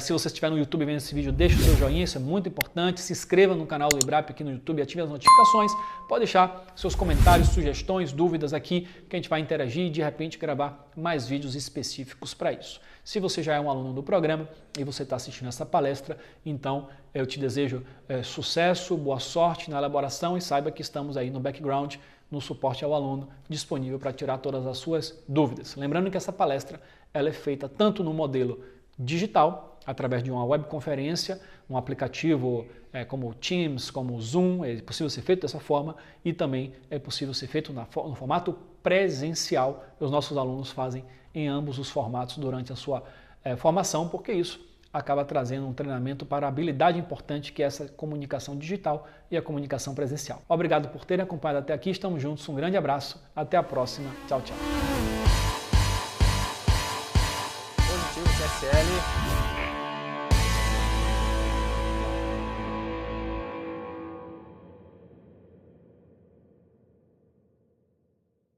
Se você estiver no YouTube vendo esse vídeo, deixe o seu joinha, isso é muito importante. Se inscreva no canal do IBRAP aqui no YouTube, ative as notificações. Pode deixar seus comentários, sugestões, dúvidas aqui, que a gente vai interagir e de repente gravar mais vídeos específicos para isso. Se você já é um aluno do programa e você está assistindo essa palestra, então eu te desejo sucesso, boa sorte na elaboração e saiba que estamos aí no background, no suporte ao aluno, disponível para tirar todas as suas dúvidas. Lembrando que essa palestra ela é feita tanto no modelo digital, através de uma webconferência, um aplicativo como o Teams, como o Zoom, é possível ser feito dessa forma e também é possível ser feito no formato presencial. Os nossos alunos fazem em ambos os formatos durante a sua formação, porque isso acaba trazendo um treinamento para a habilidade importante que é essa comunicação digital e a comunicação presencial. Obrigado por terem acompanhado até aqui, estamos juntos, um grande abraço, até a próxima, tchau, tchau. Positivo, TSL.